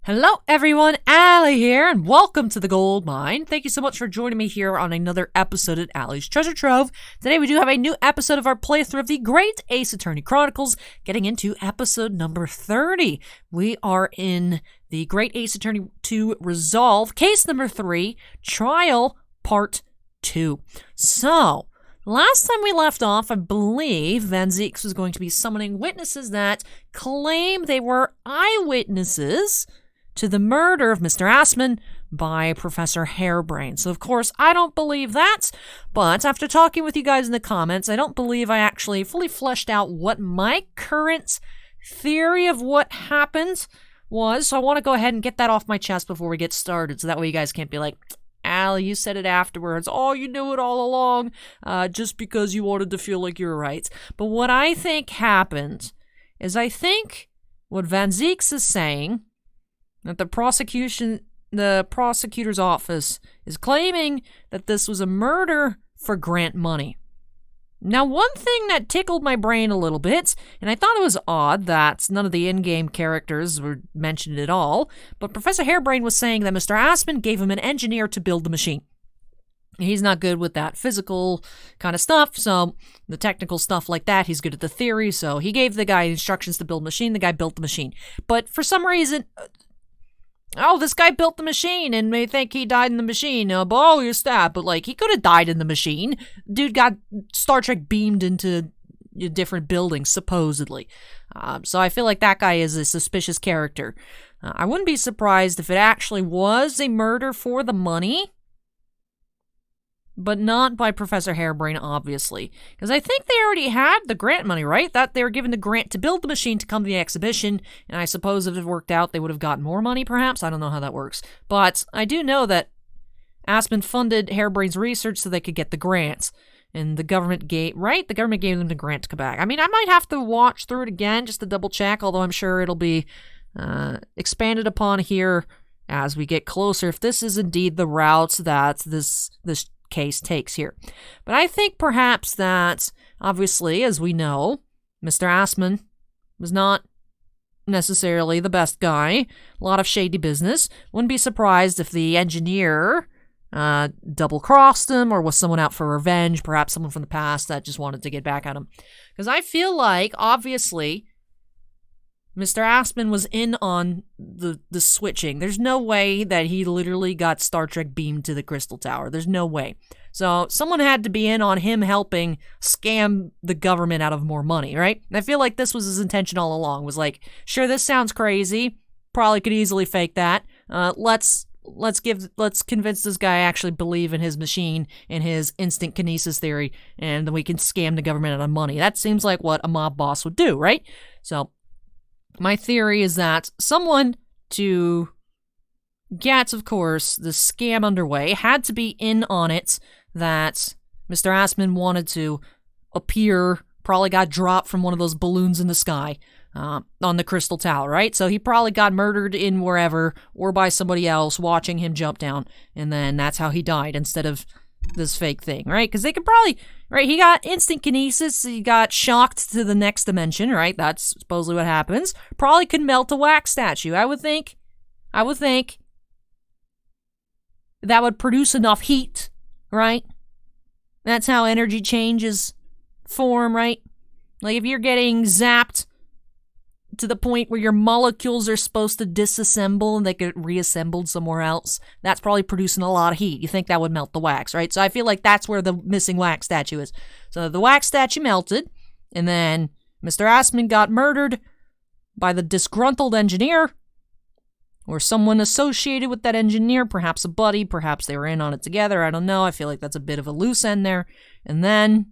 Hello everyone, Allie here, and welcome to the Gold Mine. Thank you so much for joining me here on another episode of Allie's Treasure Trove. Today we do have a new episode of our playthrough of the Great Ace Attorney Chronicles, getting into episode number 30. We are in the Great Ace Attorney 2 Resolve, case number 3, Trial Part 2. So, last time we left off, I believe Van Zieks was going to be summoning witnesses that claim they were eyewitnesses to the murder of Mr. Assman by Professor Harebrain. So, of course, I don't believe that, but after talking with you guys in the comments, I don't believe I actually fully fleshed out what my current theory of what happened was, so I want to go ahead and get that off my chest before we get started, so that way you guys can't be like, Allie, you said it afterwards. Oh, you knew it all along, just because you wanted to feel like you were right. But what I think happened is I think what Van Zieks is saying, that the prosecutor's office is claiming that this was a murder for grant money. Now, one thing that tickled my brain a little bit, and I thought it was odd that none of the in-game characters were mentioned at all, but Professor Harebrain was saying that Mr. Assman gave him an engineer to build the machine. He's not good with that physical kind of stuff, so the technical stuff like that, he's good at the theory, so he gave the guy instructions to build a machine, the guy built the machine. But for some reason, this guy built the machine and they think he died in the machine. You're stabbed. But, he could have died in the machine. Dude got Star Trek beamed into different buildings, supposedly. So I feel like that guy is a suspicious character. I wouldn't be surprised if it actually was a murder for the money, but not by Professor Harebrain, obviously. Because I think they already had the grant money, right? That they were given the grant to build the machine to come to the exhibition, and I suppose if it worked out, they would have gotten more money, perhaps? I don't know how that works. But I do know that Assman funded Harebrain's research so they could get the grants. And the government gave, right? The government gave them the grant to come back. I mean, I might have to watch through it again just to double check, although I'm sure it'll be expanded upon here as we get closer, if this is indeed the route that this case takes here. But I think perhaps that, obviously, as we know, Mr. Assman was not necessarily the best guy. A lot of shady business. Wouldn't be surprised if the engineer double-crossed him or was someone out for revenge, perhaps someone from the past that just wanted to get back at him. Because I feel like, obviously, Mr. Assman was in on the switching. There's no way that he literally got Star Trek beamed to the Crystal Tower. There's no way. So someone had to be in on him helping scam the government out of more money, right? And I feel like this was his intention all along, was like, sure, this sounds crazy. Probably could easily fake that. Let's convince this guy actually believe in his machine and his instant kinesis theory, and then we can scam the government out of money. That seems like what a mob boss would do, right? So my theory is that someone to get, of course, the scam underway had to be in on it, that Mr. Assman wanted to appear, probably got dropped from one of those balloons in the sky on the Crystal Tower, right? So he probably got murdered in wherever or by somebody else watching him jump down, and then that's how he died instead of this fake thing, right? Because they could probably, right, he got instant kinesis, he got shocked to the next dimension, right? That's supposedly what happens. Probably could melt a wax statue. I would think that would produce enough heat, right? That's how energy changes form, right? Like if you're getting zapped to the point where your molecules are supposed to disassemble and they get reassembled somewhere else, that's probably producing a lot of heat. You think that would melt the wax, right? So I feel like that's where the missing wax statue is. So the wax statue melted, and then Mr. Assman got murdered by the disgruntled engineer, or someone associated with that engineer, perhaps a buddy, perhaps they were in on it together, I don't know. I feel like that's a bit of a loose end there. And then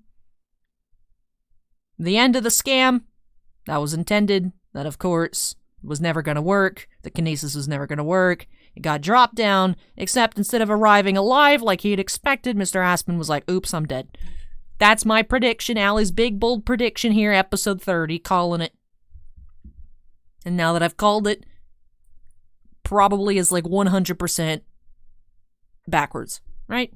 the end of the scam that was intended, that of course was never going to work. The kinesis was never going to work. It got dropped down, except instead of arriving alive like he had expected, Mr. Assman was like, oops, I'm dead. That's my prediction, Allie's big, bold prediction here, episode 30, calling it. And now that I've called it, probably is like 100% backwards, right?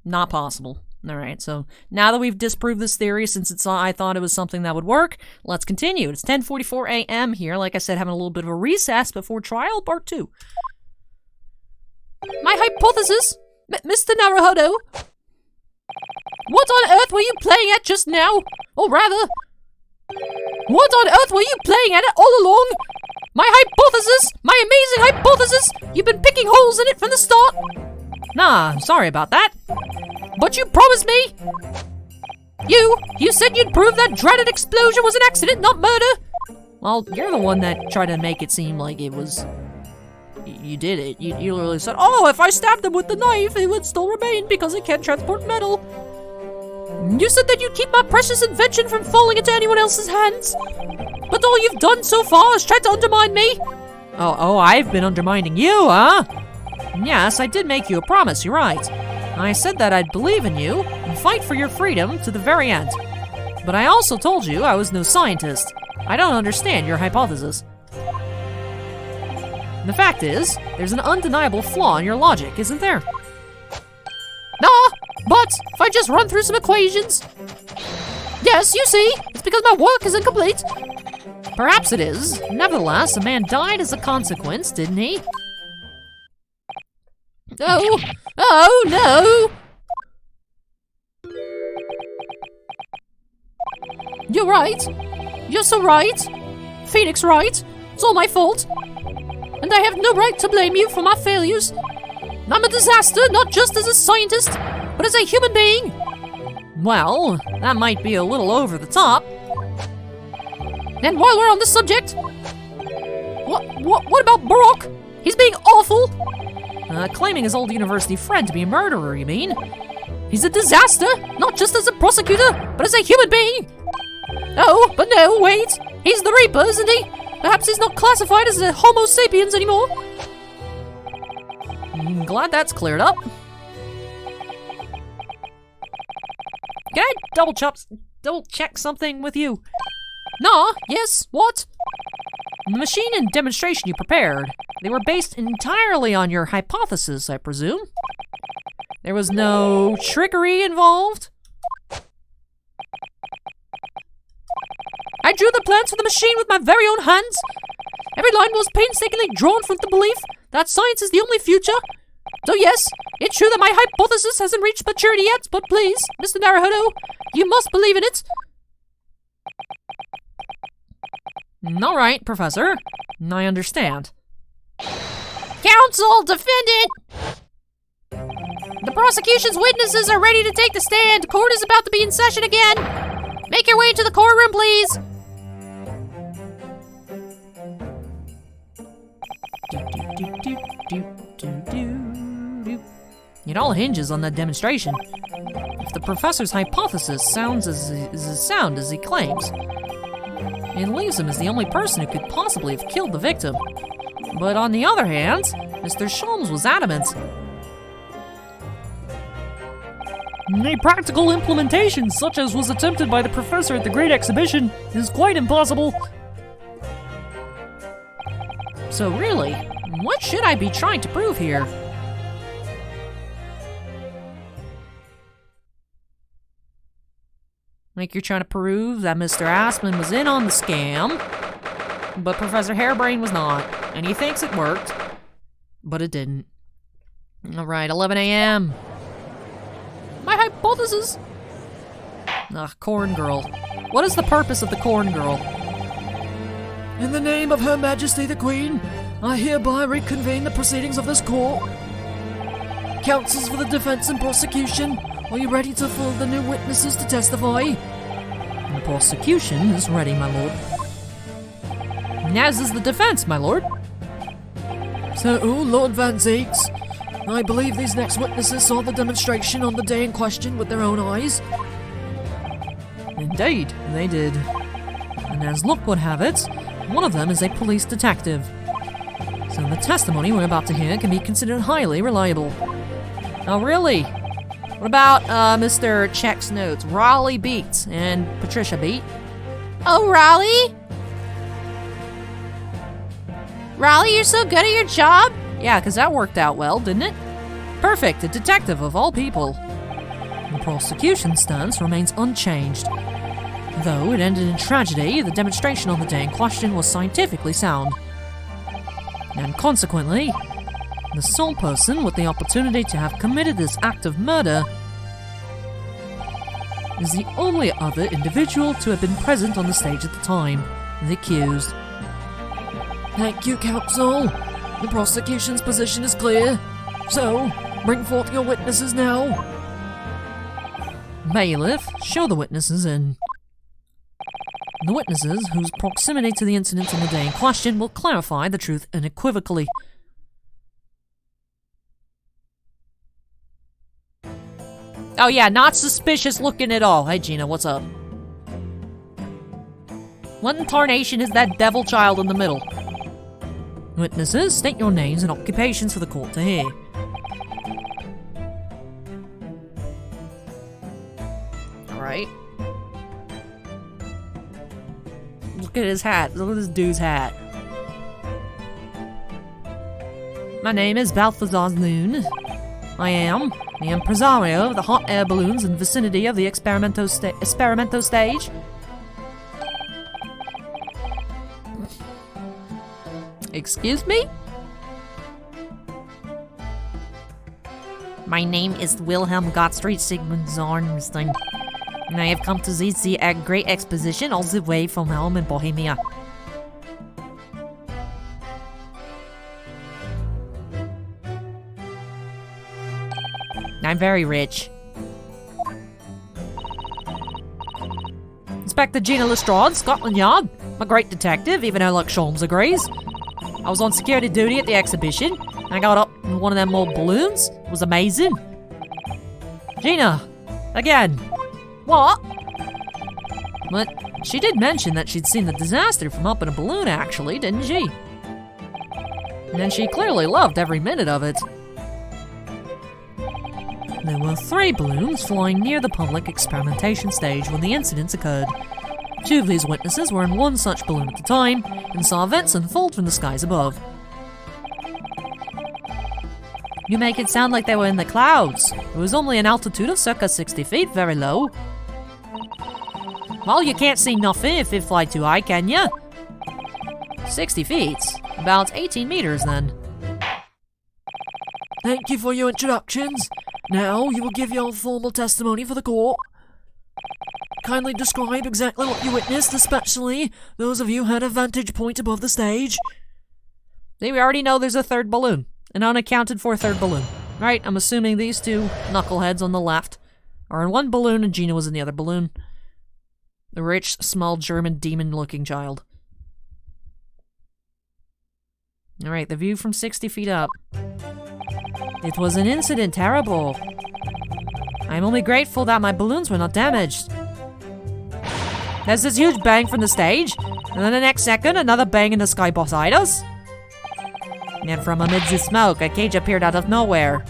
Not possible. Alright, so now that we've disproved this theory, since I thought it was something that would work, let's continue. It's 10:44 a.m. here, like I said, having a little bit of a recess before trial part 2. My hypothesis, Mr. Naruhodo. What on earth were you playing at just now? Or rather, what on earth were you playing at all along? My hypothesis, my amazing hypothesis, you've been picking holes in it from the start. Nah, I'm sorry about that. But you promised me! You said you'd prove that dreaded explosion was an accident, not murder! Well, you're the one that tried to make it seem like it was... You did it. You literally said, oh, if I stabbed him with the knife, it would still remain because it can't transport metal. You said that you'd keep my precious invention from falling into anyone else's hands. But all you've done so far is try to undermine me. Oh, I've been undermining you, huh? Yes, I did make you a promise, you're right. I said that I'd believe in you and fight for your freedom to the very end. But I also told you I was no scientist. I don't understand your hypothesis. The fact is, there's an undeniable flaw in your logic, isn't there? Nah, but if I just run through some equations... Yes, you see, it's because my work is incomplete. Perhaps it is. Nevertheless, a man died as a consequence, didn't he? Oh no! You're right. You're so right. Phoenix right. It's all my fault. And I have no right to blame you for my failures. I'm a disaster, not just as a scientist, but as a human being. Well, that might be a little over the top. And while we're on the subject, what about Brock? He's being awful. Claiming his old university friend to be a murderer, you mean? He's a disaster, not just as a prosecutor, but as a human being. Oh, but no, wait. He's the Reaper, isn't he? Perhaps he's not classified as a Homo sapiens anymore. Glad that's cleared up. Can I double check something with you? Nah, yes, what? The machine and demonstration you prepared, they were based entirely on your hypothesis, I presume? There was no trickery involved? I drew the plans for the machine with my very own hands. Every line was painstakingly drawn from the belief that science is the only future. So yes, it's true that my hypothesis hasn't reached maturity yet, but please, Mr. Naruhodo, you must believe in it. All right, Professor. I understand. Counsel, defendant! The prosecution's witnesses are ready to take the stand. Court is about to be in session again. Make your way to the courtroom, please. It all hinges on that demonstration. If the professor's hypothesis sounds as sound as he claims, it leaves him as the only person who could possibly have killed the victim. But on the other hand, Mr. Sholmes was adamant. A practical implementation such as was attempted by the professor at the Great Exhibition is quite impossible. So really, what should I be trying to prove here? Like you're trying to prove that Mr. Aspen was in on the scam, but Professor Hairbrain was not, and he thinks it worked, but it didn't. Alright, 11 a.m. My hypothesis! Ugh, Corn Girl. What is the purpose of the Corn Girl? In the name of Her Majesty the Queen, I hereby reconvene the proceedings of this court. Counsels for the defense and prosecution, are you ready to fill the new witnesses to testify? The prosecution is ready, my lord. As is the defense, my lord. So, Lord Van Zakes, I believe these next witnesses saw the demonstration on the day in question with their own eyes. Indeed, they did. And as luck would have it, one of them is a police detective. So the testimony we're about to hear can be considered highly reliable. Oh, really? What about, Mr. Check's notes? Raleigh beat and Patricia beat. Oh, Raleigh? Raleigh, you're so good at your job? Yeah, because that worked out well, didn't it? Perfect, a detective of all people. The prosecution's stance remains unchanged. Though it ended in tragedy, the demonstration on the day in question was scientifically sound. And consequently, the sole person with the opportunity to have committed this act of murder is the only other individual to have been present on the stage at the time, the accused. Thank you, counsel. The prosecution's position is clear. So, bring forth your witnesses now. Bailiff, show the witnesses in. The witnesses, whose proximity to the incident on the day in question will clarify the truth unequivocally. Oh yeah, not suspicious looking at all. Hey Gina, what's up? What in tarnation is that devil child in the middle? Witnesses, state your names and occupations for the court to hear. Alright. Look at his hat. Look at this dude's hat. My name is Balthazar Loon. I am the impresario of the hot air balloons in the vicinity of the experimento stage. Excuse me? My name is Wilhelm Gottfried Sigmund Zornstein, and I have come to see the great exposition all the way from home in Bohemia. I'm very rich. Inspector Gina Lestrade, Scotland Yard. I'm a great detective, even Sherlock Holmes agrees. I was on security duty at the exhibition. I got up in one of them old balloons. It was amazing. Gina, again. What? But she did mention that she'd seen the disaster from up in a balloon, actually, didn't she? And then she clearly loved every minute of it. There were 3 balloons flying near the public experimentation stage when the incidents occurred. 2 of these witnesses were in one such balloon at the time and saw events unfold from the skies above. You make it sound like they were in the clouds. It was only an altitude of circa 60 feet, very low. Well, you can't see nothing if it fly too high, can ya? 60 feet. About 18 meters, then. Thank you for your introductions. Now you will give your formal testimony for the court. Kindly describe exactly what you witnessed, especially those of you who had a vantage point above the stage. See, we already know there's a 3rd balloon. An unaccounted for 3rd balloon. Right, I'm assuming these 2 knuckleheads on the left are in one balloon and Gina was in the other balloon. The rich, small, German, demon-looking child. Alright, the view from 60 feet up. It was an incident, terrible. I'm only grateful that my balloons were not damaged. There's this huge bang from the stage, and then the next second, another bang in the sky beside us. And from amidst the smoke, a cage appeared out of nowhere.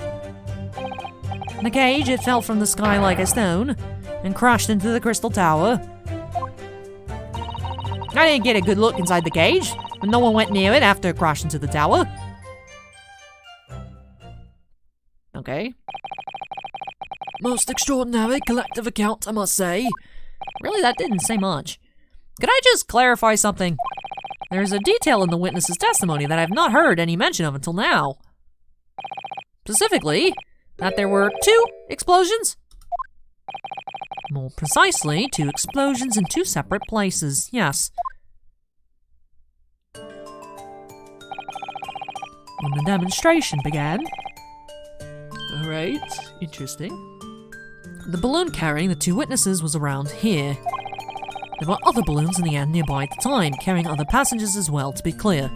The cage, it fell from the sky like a stone, and crashed into the crystal tower. I didn't get a good look inside the cage, but no one went near it after it crashed into the tower. Okay. Most extraordinary collective account, I must say. Really, that didn't say much. Could I just clarify something? There's a detail in the witness's testimony that I've not heard any mention of until now. Specifically, that there were 2 explosions. More precisely, 2 explosions in 2 separate places, yes. When the demonstration began. Alright, interesting. The balloon carrying the 2 witnesses was around here. There were other balloons in the air nearby at the time, carrying other passengers as well, to be clear.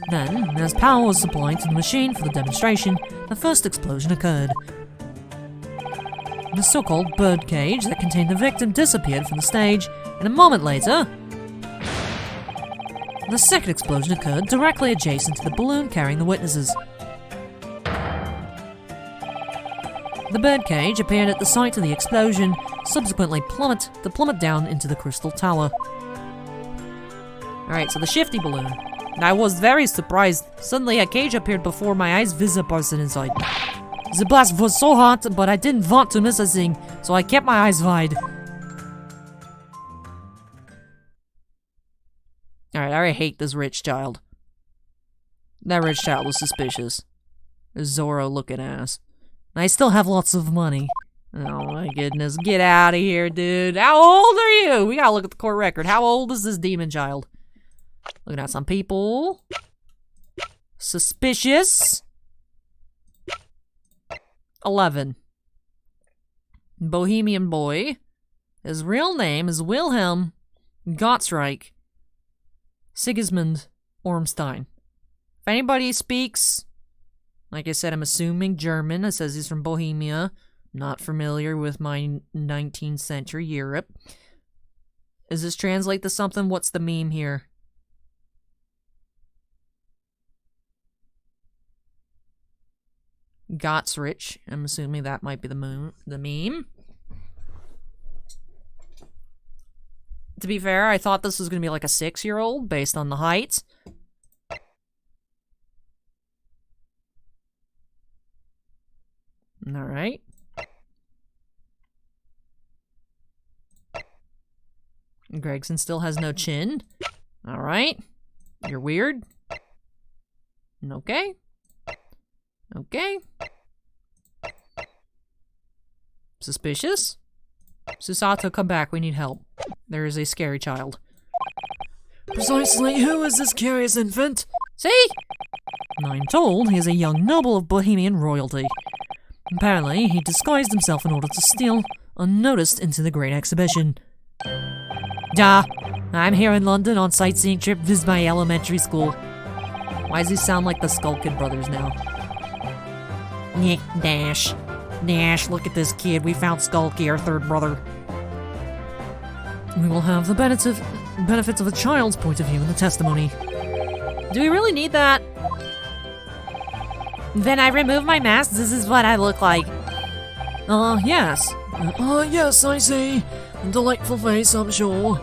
Then, as power was supplied to the machine for the demonstration, the first explosion occurred. The so-called birdcage that contained the victim disappeared from the stage, and a moment later, the second explosion occurred directly adjacent to the balloon carrying the witnesses. The birdcage appeared at the site of the explosion, subsequently plummet down into the crystal tower. Alright, so the shifty balloon. I was very surprised. Suddenly a cage appeared before my eyes with a person inside. The blast was so hot, but I didn't want to miss a thing, so I kept my eyes wide. Alright, I already hate this rich child. That rich child was suspicious. Zorro looking ass. I still have lots of money. Oh my goodness, get out of here, dude. How old are you? We gotta look at the court record. How old is this demon child? Looking at some people. Suspicious. 11. Bohemian Boy. His real name is Wilhelm Gottsreich Sigismund Ormstein. If anybody speaks, like I said, I'm assuming German. It says he's from Bohemia. Not familiar with my 19th century Europe. Does this translate to something? What's the meme here? Gottsrich. I'm assuming that might be the meme. To be fair, I thought this was going to be like a 6-year-old based on the height. Alright. Gregson still has no chin. Alright. You're weird. Okay. Okay. Suspicious? Susato, come back. We need help. There is a scary child. Precisely, who is this curious infant? See? I'm told he is a young noble of Bohemian royalty. Apparently, he disguised himself in order to steal unnoticed into the Great Exhibition. Duh. I'm here in London on sightseeing trip with my elementary school. Why does he sound like the Skulkin brothers now? Nick, Dash. Dash, look at this kid. We found Skulky, our third brother. We will have the benefits of a child's point of view in the testimony. Do we really need that? Then I remove my mask. This is what I look like. Yes. Yes, I see. A delightful face, I'm sure.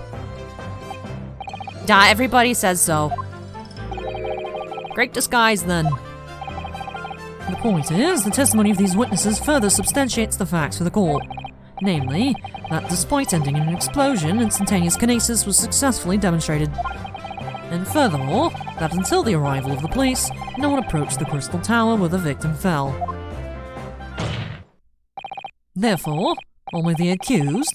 Everybody says so. Great disguise, then. The point is, the testimony of these witnesses further substantiates the facts for the court. Namely, that despite ending in an explosion, instantaneous kinesis was successfully demonstrated. And furthermore, that until the arrival of the police, no one approached the Crystal Tower where the victim fell. Therefore, only the accused...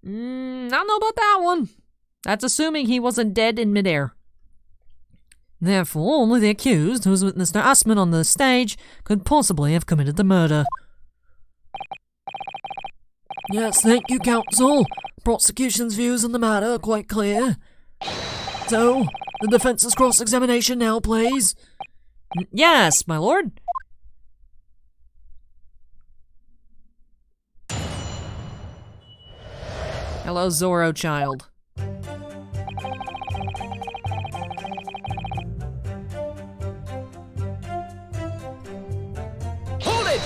I don't know about that one. That's assuming he wasn't dead in midair. Therefore, only the accused, who has witnessed their husband on the stage, could possibly have committed the murder. Yes, thank you, counsel. Prosecution's views on the matter are quite clear. So, the defense's cross-examination now, please. Yes, my lord. Hello, Zorro child. Hold it!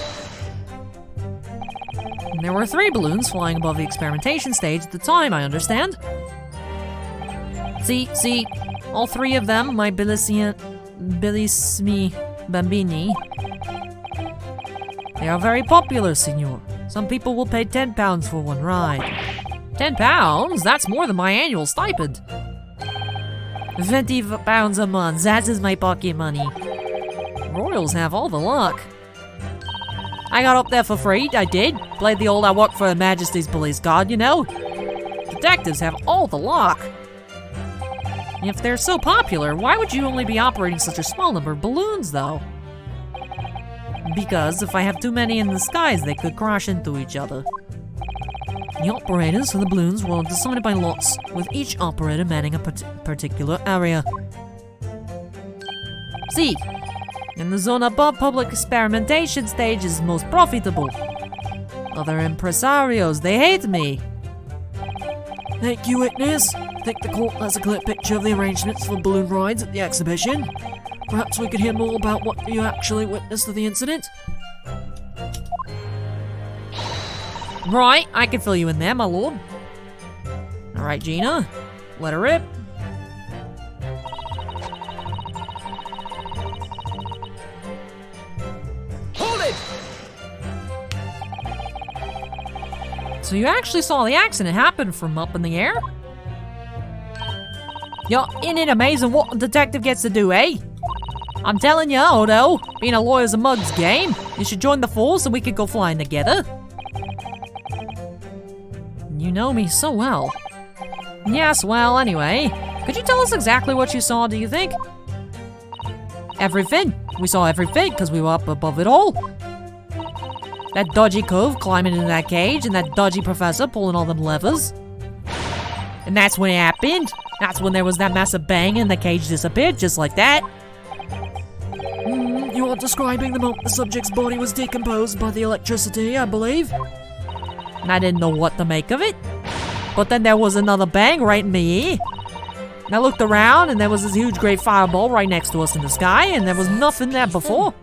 There were 3 balloons flying above the experimentation stage at the time, I understand. See, all 3 of them, my bellissimi bambini. They are very popular, signor. Some people will pay £10 for one ride. £10? That's more than my annual stipend. £20 a month, that is my pocket money. Royals have all the luck. I got up there for free, I did. Played the old I work for Her Majesty's Police card, you know. Detectives have all the luck. If they're so popular, why would you only be operating such a small number of balloons, though? Because if I have too many in the skies, they could crash into each other. The operators for the balloons were decided by lots, with each operator manning a particular area. See, and the zone above public experimentation stage is most profitable. Other impresarios, they hate me. Thank you, witness. I think the court has a clear picture of the arrangements for balloon rides at the exhibition. Perhaps we could hear more about what you actually witnessed of the incident? Right, I can fill you in there, my lord. Alright, Gina. Let her rip. So you actually saw the accident happen from up in the air? Yo, isn't it amazing what a detective gets to do, eh? I'm telling you, Odo, being a lawyer's a mug's game. You should join the force so we could go flying together. You know me so well. Yes, well, anyway. Could you tell us exactly what you saw, do you think? Everything. We saw everything because we were up above it all. That dodgy cove climbing into that cage and that dodgy professor pulling all them levers. And that's when it happened. That's when there was that massive bang and the cage disappeared just like that. You are describing the moment the subject's body was decomposed by the electricity, I believe. And I didn't know what to make of it. But then there was another bang right in the ear. And I looked around and there was this huge great fireball right next to us in the sky and there was nothing there before.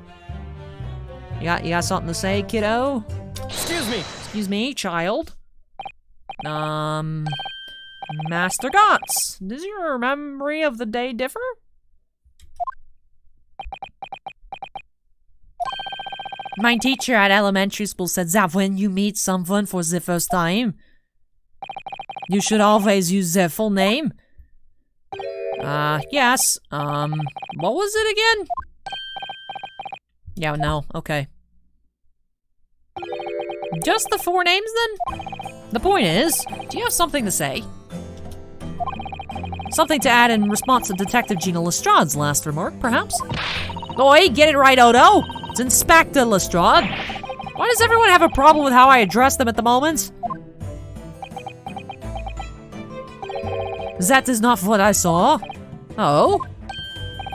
You got something to say, kiddo? Excuse me. Excuse me, child. Master Gotts, does your memory of the day differ? My teacher at elementary school said that when you meet someone for the first time, you should always use their full name. Yes. What was it again? Yeah, no, okay. Just the 4 names then? The point is, do you have something to say? Something to add in response to Detective Gina Lestrade's last remark, perhaps? Oi, get it right, Odo! It's Inspector Lestrade. Why does everyone have a problem with how I address them at the moment? That is not what I saw. Oh?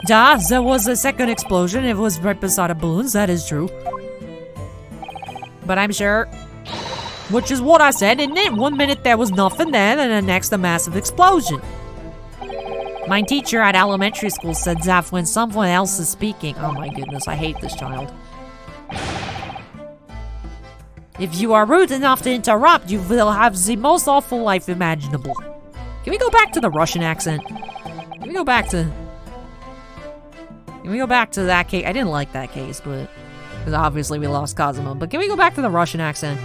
Yeah, there was a second explosion. It was right beside the balloons, that is true. But I'm sure. Which is what I said, isn't it? 1 minute there was nothing there, and the next a massive explosion. My teacher at elementary school said that when someone else is speaking. Oh my goodness, I hate this child. If you are rude enough to interrupt, you will have the most awful life imaginable. Can we go back to the Russian accent? Can we go back to that case? I didn't like that case, but because obviously we lost Cosimo. But can we go back to the Russian accent?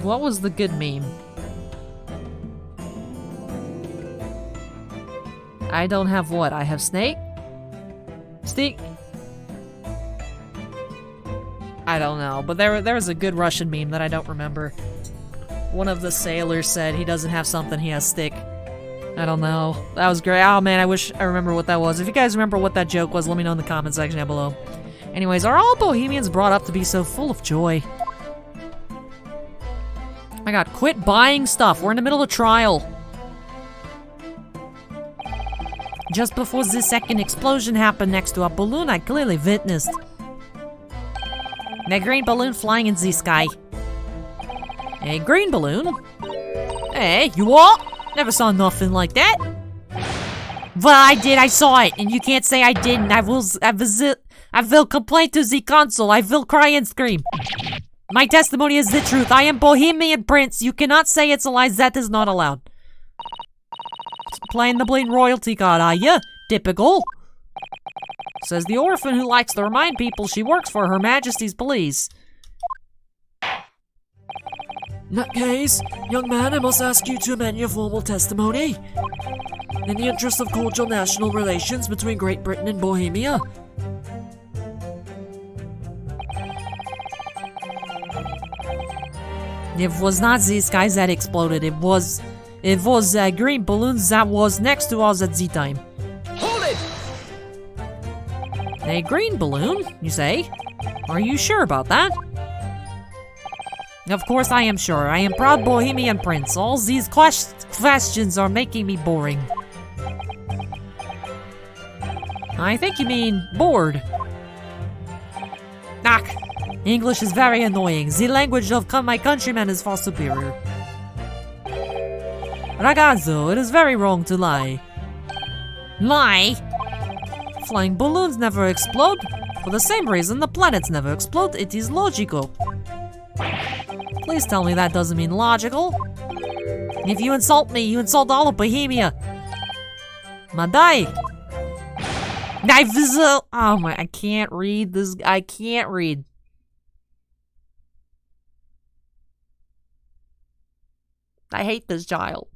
What was the good meme? I don't have what? I have snake? Snake? I don't know, but there was a good Russian meme that I don't remember. One of the sailors said he doesn't have something, he has stick. I don't know. That was great. Oh man, I wish I remember what that was. If you guys remember what that joke was, let me know in the comment section down below. Anyways, are all Bohemians brought up to be so full of joy? Oh my god, quit buying stuff. We're in the middle of a trial. Just before the second explosion happened next to a balloon I clearly witnessed. A green balloon flying in the sky. A green balloon? Hey, you what? Never saw nothing like that. Well, I did. I saw it, and you can't say I didn't. I will complain to the council. I will cry and scream. My testimony is the truth. I am Bohemian Prince. You cannot say it's a lie. That is not allowed. Playing the blatant royalty card, are ya? Typical. Says the orphan who likes to remind people she works for Her Majesty's police. In that case, young man, I must ask you to amend your formal testimony. In the interest of cordial national relations between Great Britain and Bohemia. It was not these guys that exploded. It was green balloons that was next to us at the time. Hold it! A green balloon, you say? Are you sure about that? Of course I am sure. I am proud Bohemian Prince. All these questions are making me boring. I think you mean bored. Ah, English is very annoying. The language of my countrymen is far superior. Ragazzo, it is very wrong to lie. Lie? Flying balloons never explode. For the same reason the planets never explode. It is logical. Please tell me that doesn't mean logical. If you insult me, you insult all of Bohemia. Madai. Oh my, I can't read this. I can't read. I hate this child.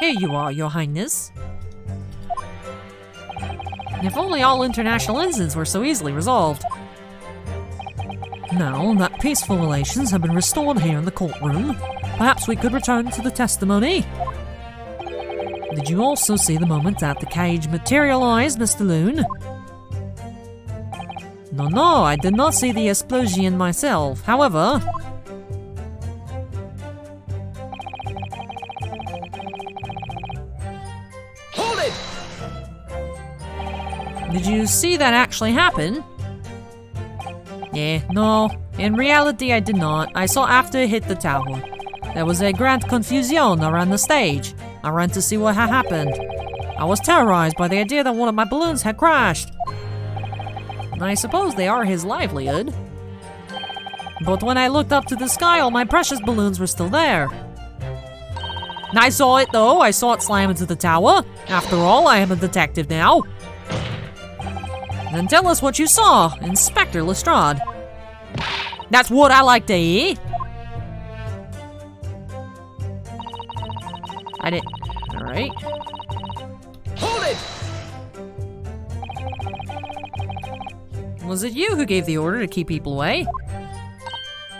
Here you are, Your Highness. If only all international incidents were so easily resolved. Now that peaceful relations have been restored here in the courtroom, perhaps we could return to the testimony. Did you also see the moment that the cage materialized, Mr. Loon? No, I did not see the explosion myself. However... Hold it! Did you see that actually happen? No. In reality, I did not. I saw after it hit the tower. There was a grand confusion around the stage. I ran to see what had happened. I was terrorized by the idea that one of my balloons had crashed. I suppose they are his livelihood. But when I looked up to the sky, all my precious balloons were still there. I saw it though. I saw it slam into the tower. After all, I am a detective now. Then tell us what you saw, Inspector Lestrade. That's what I like to hear. I did. Alright. Hold it! Was it you who gave the order to keep people away?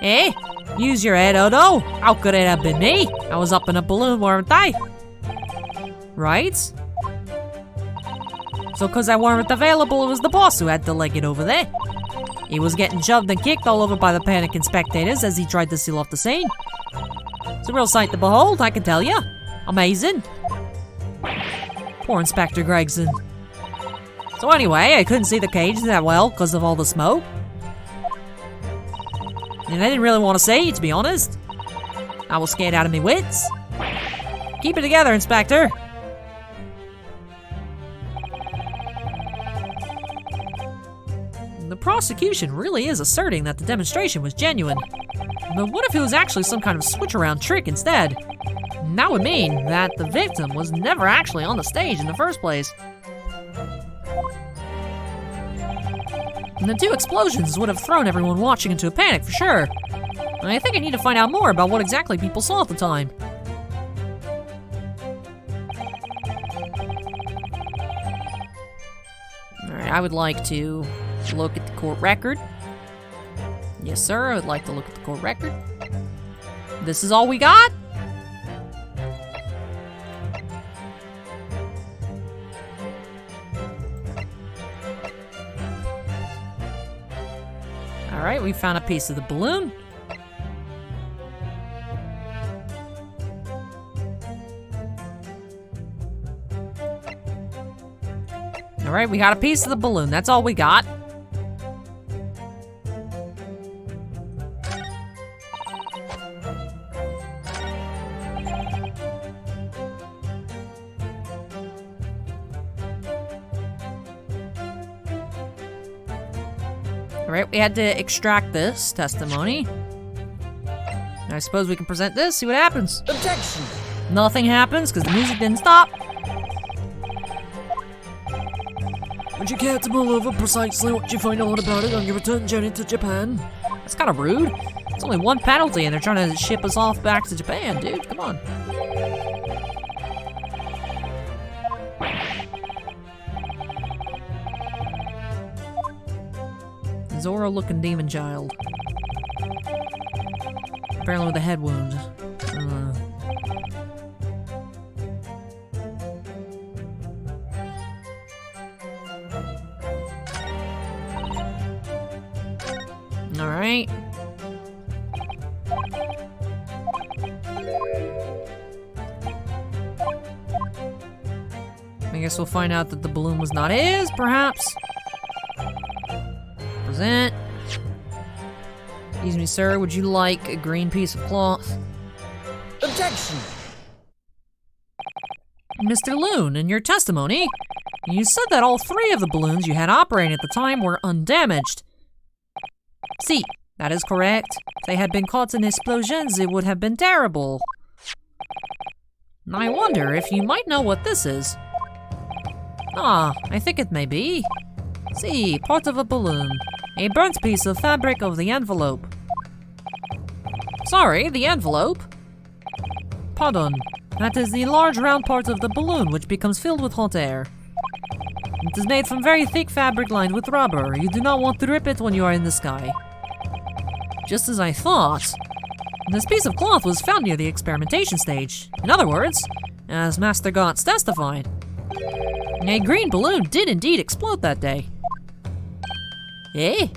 Eh? Use your head, Odo. How could it have been me? I was up in a balloon, weren't I? Right? So cause I weren't available, it was the boss who had to leg it over there. He was getting shoved and kicked all over by the panicking spectators as he tried to seal off the scene. It's a real sight to behold, I can tell you. Amazing. Poor Inspector Gregson. So anyway, I couldn't see the cage that well because of all the smoke. And I didn't really want to say, to be honest. I was scared out of me wits. Keep it together, Inspector. The prosecution really is asserting that the demonstration was genuine. But what if it was actually some kind of switch-around trick instead? And that would mean that the victim was never actually on the stage in the first place. And the two explosions would have thrown everyone watching into a panic for sure. And I think I need to find out more about what exactly people saw at the time. Alright, I would like to look at the court record. Yes, sir, I would like to look at the court record. This is all we got? Alright, we found a piece of the balloon. Alright, we got a piece of the balloon. That's all we got. Alright, we had to extract this testimony. I suppose we can present this, see what happens. Objection! Nothing happens because the music didn't stop. Would you care to mull over precisely what you find out about it on your return journey to Japan? That's kind of rude. It's only one penalty and they're trying to ship us off back to Japan, dude. Come on. Zorro-looking demon child. Apparently with a head wound. Alright. I guess we'll find out that the balloon was not his, perhaps. Present. Excuse me, sir, would you like a green piece of cloth? Objection! Mr. Loon, in your testimony, you said that all three of the balloons you had operating at the time were undamaged. See, That is correct. If they had been caught in explosions, it would have been terrible. I wonder if you might know what this is. Ah, I think it may be. See, part of a balloon. A burnt piece of fabric of the envelope. Sorry, the envelope? Pardon. That is the large round part of the balloon which becomes filled with hot air. It is made from very thick fabric lined with rubber. You do not want to rip it when you are in the sky. Just as I thought. This piece of cloth was found near the experimentation stage. In other words, as Master Gotts testified, a green balloon did indeed explode that day. Eh?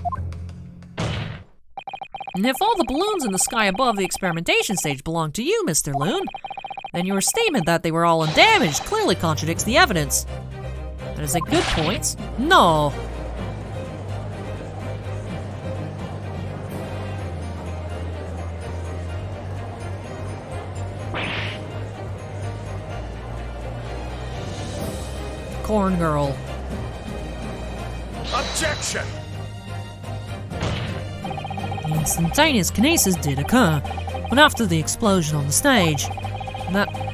And if all the balloons in the sky above the experimentation stage belong to you, Mr. Loon, then your statement that they were all undamaged clearly contradicts the evidence. That is a good point. No! Corn girl. Objection! Instantaneous kinesis did occur, but after the explosion on the stage,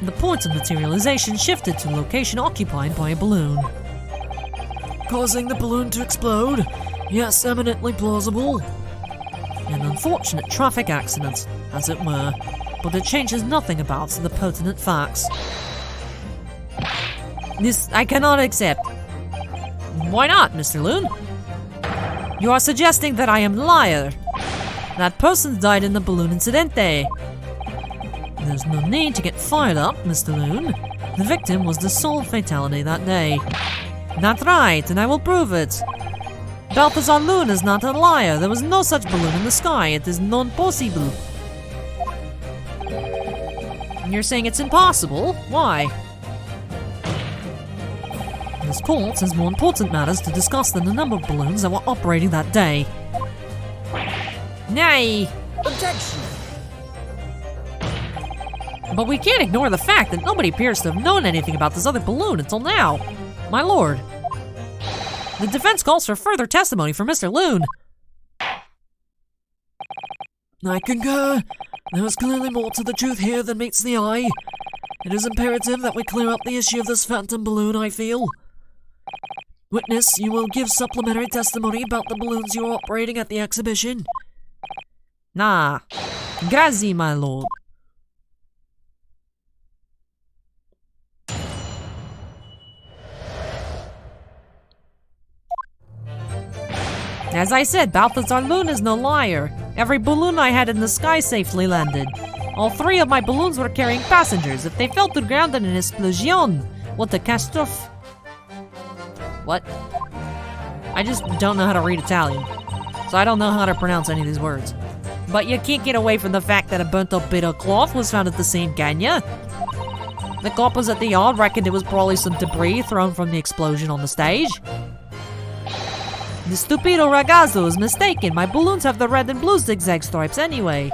the point of materialization shifted to a location occupied by a balloon. Causing the balloon to explode? Yes, eminently plausible. An unfortunate traffic accident, as it were, but it changes nothing about the pertinent facts. This I cannot accept. Why not, Mr. Loon? You are suggesting that I am a liar. That person died in the balloon incidente. There's no need to get fired up, Mr. Loon. The victim was the sole fatality that day. That's right, and I will prove it. Balthazar Loon is not a liar. There was no such balloon in the sky. It is non-possible. You're saying it's impossible? Why? This court has more important matters to discuss than the number of balloons that were operating that day. Nay! Objection! But we can't ignore the fact that nobody appears to have known anything about this other balloon until now. My lord. The defense calls for further testimony from Mr. Loon. I concur. There is clearly more to the truth here than meets the eye. It is imperative that we clear up the issue of this phantom balloon, I feel. Witness, you will give supplementary testimony about the balloons you were operating at the exhibition. Nah. Grazie, my lord. As I said, Balthazar Loon is no liar. Every balloon I had in the sky safely landed. All 3 of my balloons were carrying passengers. If they fell to the ground in an explosion, what a catastrophe. What? I just don't know how to read Italian, so I don't know how to pronounce any of these words. But you can't get away from the fact that a burnt up bit of cloth was found at the scene, can ya? The coppers at the yard reckoned it was probably some debris thrown from the explosion on the stage. The stupido ragazzo is mistaken. My balloons have the red and blue zigzag stripes anyway.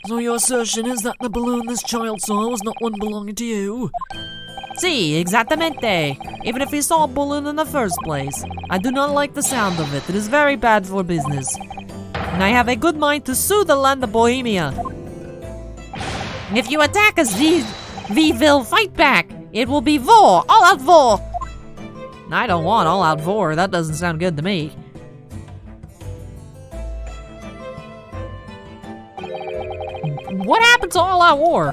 So your assertion is that the balloon this child saw was not one belonging to you? Si, exactamente. Even if he saw a balloon in the first place, I do not like the sound of it. It is very bad for business. And I have a good mind to sue the land of Bohemia. If you attack us, we will fight back. It will be war, all out war. I don't want all out war. That doesn't sound good to me. What happened to all out war?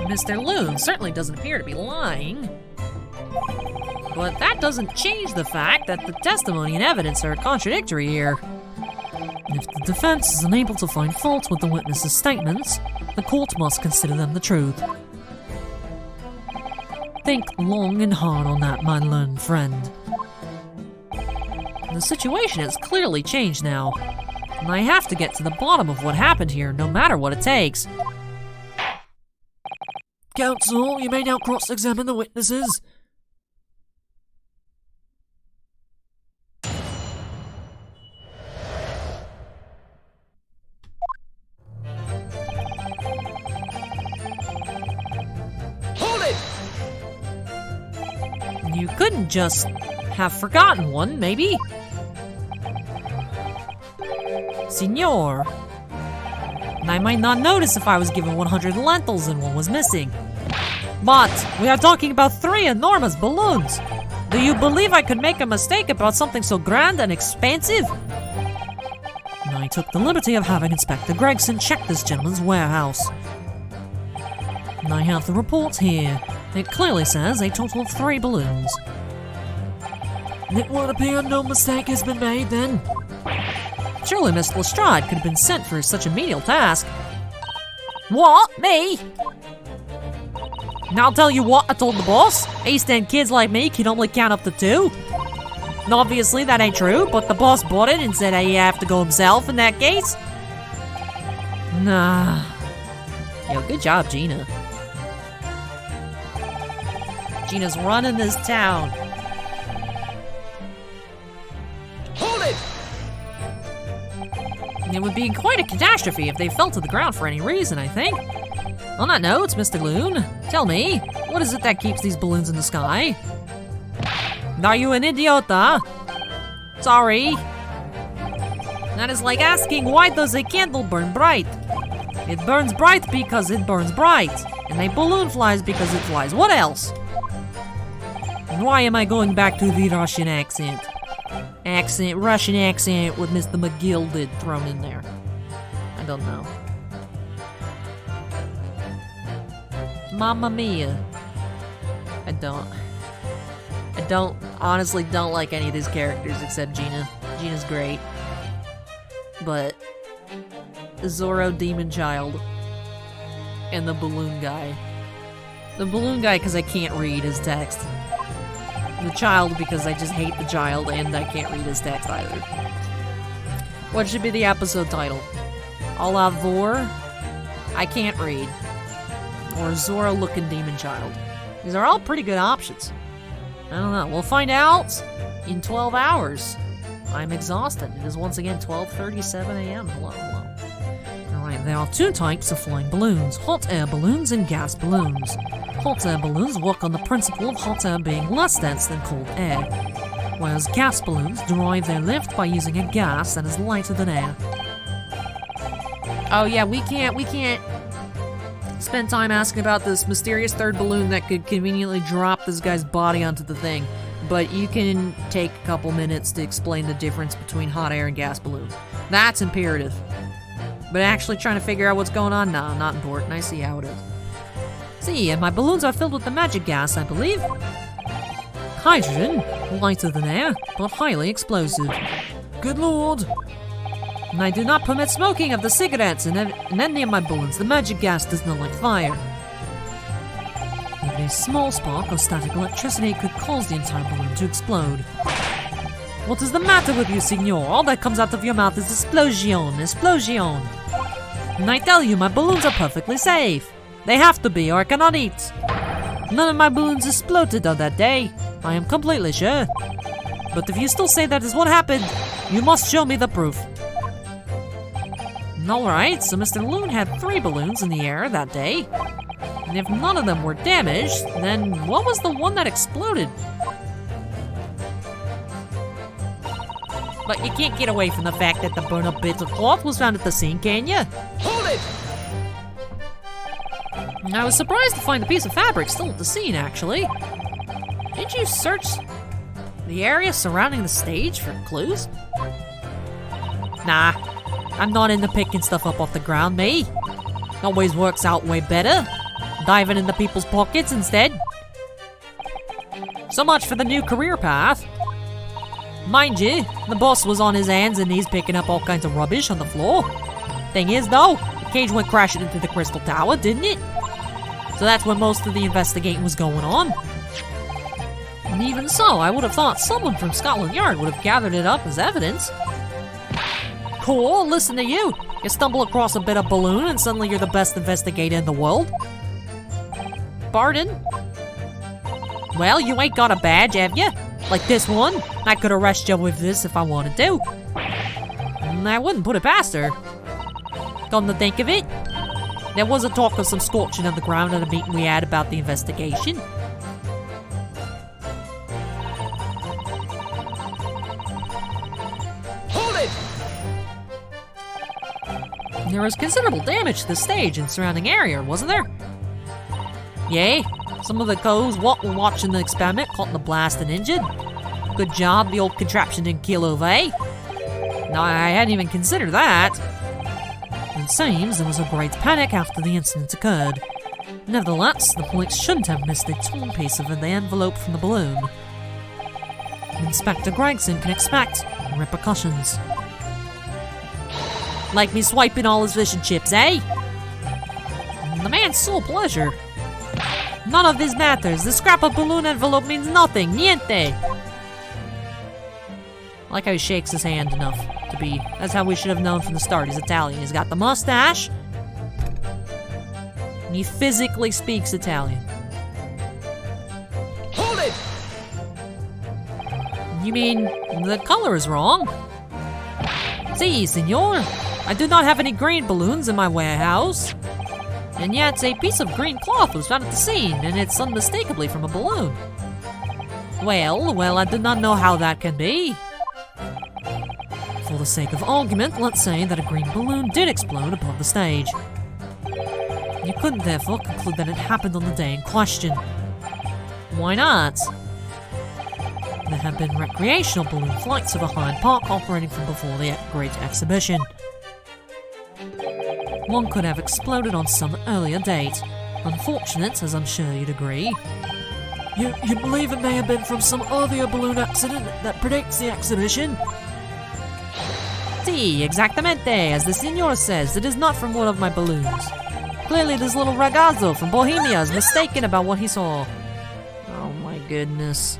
Mr. Loon certainly doesn't appear to be lying. But that doesn't change the fact that the testimony and evidence are contradictory here. If the defense is unable to find fault with the witness's statements, the court must consider them the truth. Think long and hard on that, my learned friend. The situation has clearly changed now, and I have to get to the bottom of what happened here, no matter what it takes. Counsel, you may now cross-examine the witnesses. Hold it! You couldn't just have forgotten one, maybe? Signor. And I might not notice if I was given 100 lentils and one was missing. But we are talking about 3 enormous balloons. Do you believe I could make a mistake about something so grand and expensive? And I took the liberty of having Inspector Gregson check this gentleman's warehouse. And I have the report here. It clearly says a total of 3 balloons. It would appear no mistake has been made then. Surely Mr. Lestrade could have been sent for such a menial task. What? Me? Now I'll tell you what I told the boss. East End kids like me can only count up to 2. And obviously that ain't true, but the boss bought it and said he have to go himself in that case. Nah. Yo, good job, Gina. Gina's running this town. Hold it! It would be quite a catastrophe if they fell to the ground for any reason, I think. On that note, Mr. Loon, tell me, what is it that keeps these balloons in the sky? Are you an idiota? Sorry. That is like asking, why does a candle burn bright? It burns bright because it burns bright. And a balloon flies because it flies. What else? And why am I going back to the Russian accent? Russian accent with Mr. McGill did thrown in there. I don't know. Mamma mia. Honestly don't like any of these characters except Gina. Gina's great. But Zorro Demon Child and the balloon guy. The balloon guy because I can't read his text. The child because I just hate the child and I can't read his text either. What should be the episode title? A la Vor? I can't read. Or Zorro looking Demon Child. These are all pretty good options. I don't know. We'll find out in 12 hours. I'm exhausted. It is once again 12:37 a.m. Hello. Alright, there are 2 types of flying balloons. Hot air balloons and gas balloons. Hot air balloons work on the principle of hot air being less dense than cold air, whereas gas balloons derive their lift by using a gas that is lighter than air. Oh yeah, we can't spend time asking about this mysterious 3rd balloon that could conveniently drop this guy's body onto the thing, but you can take a couple minutes to explain the difference between hot air and gas balloons. That's imperative. But actually trying to figure out what's going on? Nah, not important. I see how it is. See, and my balloons are filled with the magic gas, I believe. Hydrogen, lighter than air, but highly explosive. Good lord! And I do not permit smoking of the cigarettes in any of my balloons. The magic gas does not like fire. Even a small spark of static electricity could cause the entire balloon to explode. What is the matter with you, Signor? All that comes out of your mouth is explosion. And I tell you, my balloons are perfectly safe. They have to be, or I cannot eat. None of my balloons exploded on that day. I am completely sure. But if you still say that is what happened, you must show me the proof. Alright, so Mr. Loon had 3 balloons in the air that day. And if none of them were damaged, then what was the one that exploded? But you can't get away from the fact that the burnt-up bits of cloth was found at the scene, can you? Hold it! I was surprised to find a piece of fabric still at the scene, actually. Did you search the area surrounding the stage for clues? Nah, I'm not into picking stuff up off the ground, me. Always works out way better. Diving into people's pockets instead. So much for the new career path. Mind you, the boss was on his hands and knees picking up all kinds of rubbish on the floor. Thing is though, the cage went crashing into the crystal tower, didn't it? So that's where most of the investigating was going on. And even so, I would have thought someone from Scotland Yard would have gathered it up as evidence. Cool, listen to you. You stumble across a bit of balloon and suddenly you're the best investigator in the world. Pardon? Well, you ain't got a badge, have you? Like this one? I could arrest you with this if I wanted to. And I wouldn't put it past her. Come to think of it, there was a talk of some scorching on the ground at a meeting we had about the investigation. There was considerable damage to the stage and surrounding area, wasn't there? Yay, some of the co's what were watching the experiment caught in the blast and injured. Good job, the old contraption didn't keel over, eh? No, I hadn't even considered that. It seems there was a great panic after the incident occurred. Nevertheless, the police shouldn't have missed a torn piece of the envelope from the balloon. Inspector Gregson can expect repercussions. Like me swiping all his fish and chips, eh? The man's sole pleasure. None of this matters. The scrap of balloon envelope means nothing. Niente. I like how he shakes his hand enough to be. That's how we should have known from the start. He's Italian. He's got the mustache. And he physically speaks Italian. Hold it! You mean the color is wrong? Si, senor. I do not have any green balloons in my warehouse. And yet, a piece of green cloth was found at the scene, and it's unmistakably from a balloon. Well, I do not know how that can be. For the sake of argument, let's say that a green balloon did explode above the stage. You couldn't therefore conclude that it happened on the day in question. Why not? There have been recreational balloon flights over Hyde Park operating from before the Great Exhibition. One could have exploded on some earlier date. Unfortunate, as I'm sure you'd agree. You believe it may have been from some earlier balloon accident that predates the exhibition? Si, exactamente, as the senor says, it is not from one of my balloons. Clearly this little ragazzo from Bohemia is mistaken about what he saw. Oh my goodness.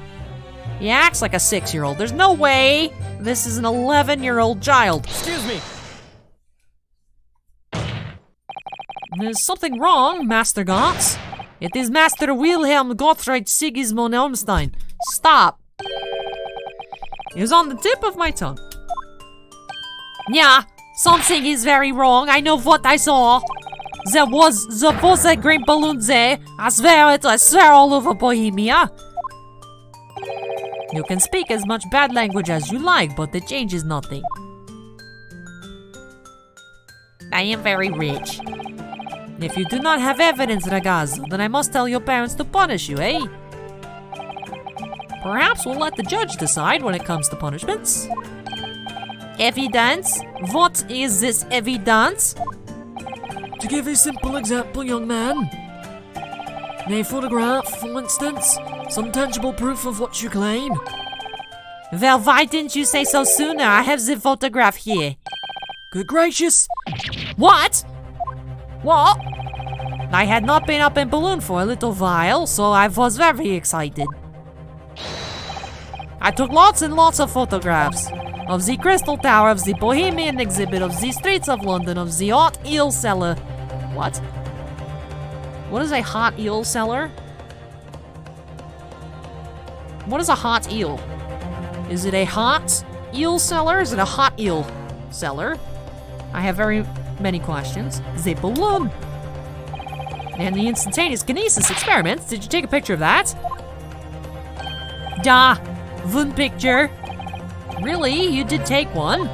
He acts like a 6-year-old. There's no way this is an 11-year-old child. Excuse me. There's something wrong, Master Gotts. It is Master Wilhelm Gottfried Sigismund Elmstein. Stop. It was on the tip of my tongue. Yeah, something is very wrong. I know what I saw. There was a green balloon there. I swear all over Bohemia. You can speak as much bad language as you like, but it changes nothing. I am very rich. If you do not have evidence, ragazzo, then I must tell your parents to punish you, eh? Perhaps we'll let the judge decide when it comes to punishments. Evidence? What is this evidence? To give a simple example, young man. A photograph, for instance. Some tangible proof of what you claim. Well, why didn't you say so sooner? I have the photograph here. Good gracious! What? What? I had not been up in balloon for a little while, so I was very excited. I took lots and lots of photographs of the Crystal Tower, of the Bohemian exhibit, of the streets of London, of the hot eel cellar. What? What is a hot eel cellar? What is a hot eel? Is it a hot eel cellar? Is it a hot eel cellar? I have very many questions. The balloon. And the instantaneous kinesis experiments. Did you take a picture of that? Da. One picture. Really? You did take one?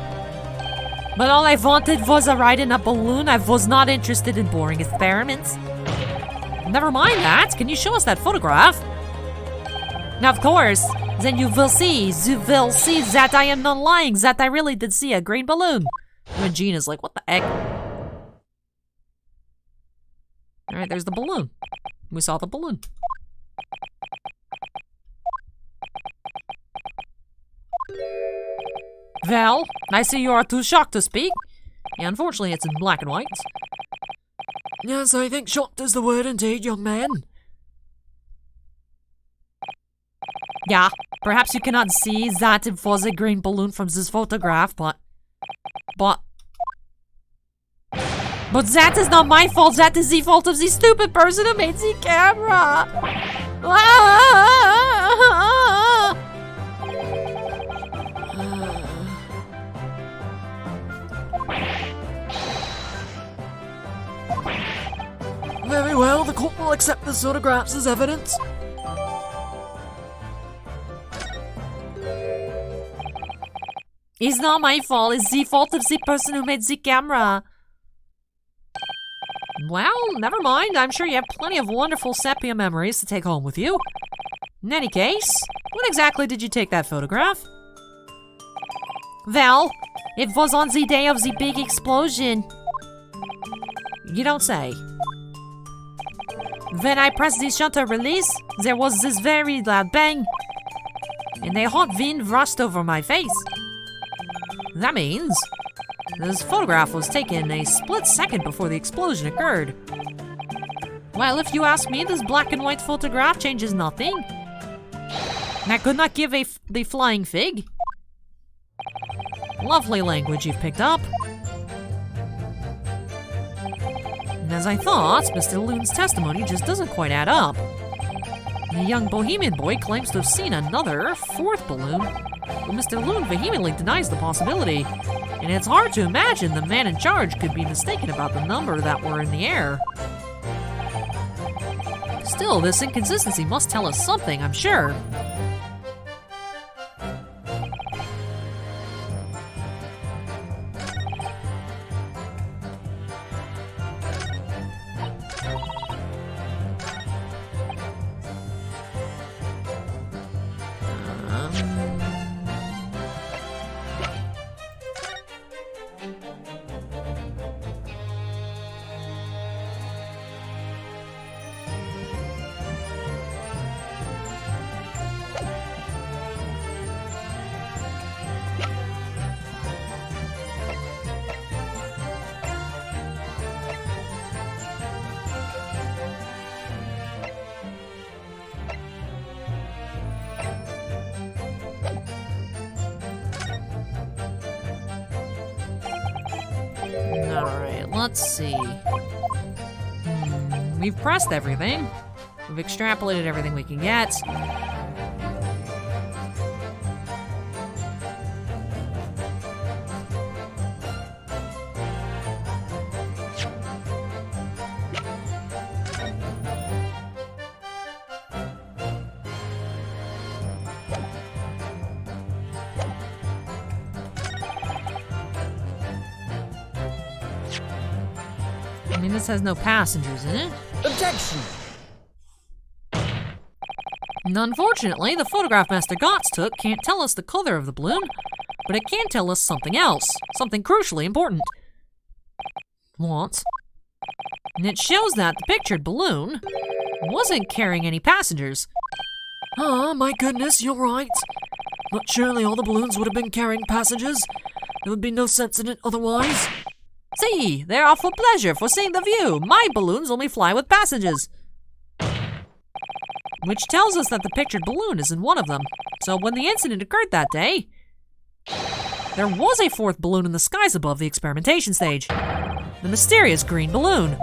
But all I wanted was a ride in a balloon. I was not interested in boring experiments. Never mind that. Can you show us that photograph? Now, of course. Then you will see that I am not lying, that I really did see a green balloon. And Gina's like, what the heck? Alright, there's the balloon. We saw the balloon. Well, I see you are too shocked to speak. Yeah, unfortunately, it's in black and white. Yes, I think shocked is the word indeed, young man. Yeah, perhaps you cannot see that it was a green balloon from this photograph, but that is not my fault. That is the fault of the stupid person who made the camera. Very well, the court will accept the photographs as evidence. It's not my fault. It's the fault of the person who made the camera. Well, never mind. I'm sure you have plenty of wonderful sepia memories to take home with you. In any case, when exactly did you take that photograph? Well, it was on the day of the big explosion. You don't say. When I pressed the shutter release, there was this very loud bang, and a hot wind rushed over my face. That means this photograph was taken a split second before the explosion occurred. Well, if you ask me, this black and white photograph changes nothing. I could not give the flying fig. Lovely language you've picked up. And as I thought, Mr. Loon's testimony just doesn't quite add up. The young Bohemian Boy claims to have seen another, fourth balloon, but Mr. Loon vehemently denies the possibility. And it's hard to imagine the man in charge could be mistaken about the number that were in the air. Still, this inconsistency must tell us something, I'm sure. Alright, let's see. We've pressed everything. We've extrapolated everything we can get. I mean, this has no passengers in it. Objection! And unfortunately, the photograph Master Gotts took can't tell us the color of the balloon, but it can tell us something else, something crucially important. What? And it shows that the pictured balloon wasn't carrying any passengers. Ah, my goodness, you're right. But surely all the balloons would have been carrying passengers. There would be no sense in it otherwise. See, they're off for pleasure for seeing the view. My balloons only fly with passengers. Which tells us that the pictured balloon isn't one of them. So when the incident occurred that day, there was a fourth balloon in the skies above the experimentation stage. The mysterious green balloon.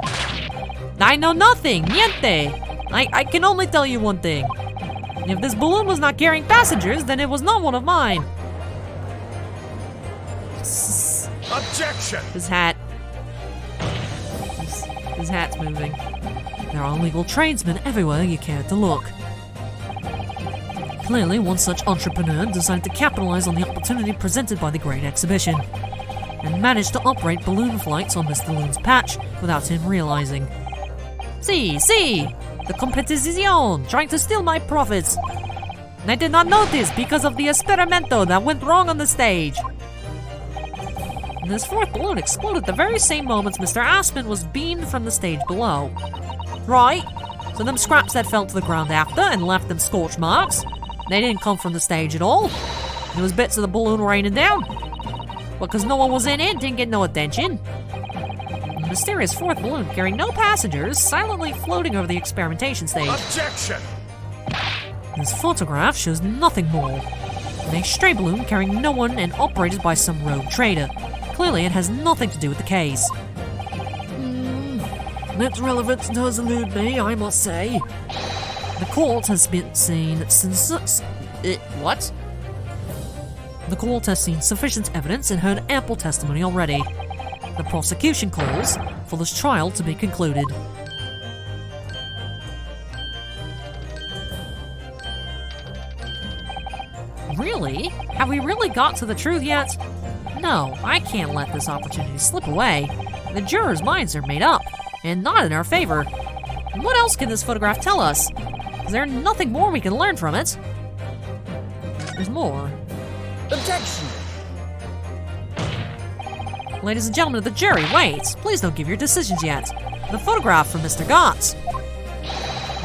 I know nothing, niente. I can only tell you one thing. If this balloon was not carrying passengers, then it was not one of mine. Objection! His hat. His hat's moving. There are illegal tradesmen everywhere you care to look. Clearly, one such entrepreneur decided to capitalize on the opportunity presented by the Great Exhibition, and managed to operate balloon flights on Mr. Loon's patch without him realizing. See, the competition, trying to steal my profits. And I did not notice because of the experimento that went wrong on the stage. And this fourth balloon exploded the very same moments Mr. Aspen was beamed from the stage below. Right, so them scraps that fell to the ground after and left them scorch marks, they didn't come from the stage at all. There was bits of the balloon raining down. But because no one was in it, didn't get no attention. The mysterious fourth balloon carrying no passengers, silently floating over the experimentation stage. Objection! This photograph shows nothing more than a stray balloon carrying no one and operated by some rogue trader. Clearly, it has nothing to do with the case. Its relevance does elude me, I must say. The court has been seen since... What? The court has seen sufficient evidence and heard ample testimony already. The prosecution calls for this trial to be concluded. Really? Have we really got to the truth yet? No, I can't let this opportunity slip away. The jurors' minds are made up. and not in our favor. What else can this photograph tell us? Is there nothing more we can learn from it? There's more. Objection! Ladies and gentlemen of the jury, wait. Please don't give your decisions yet. The photograph from Mr. Gotts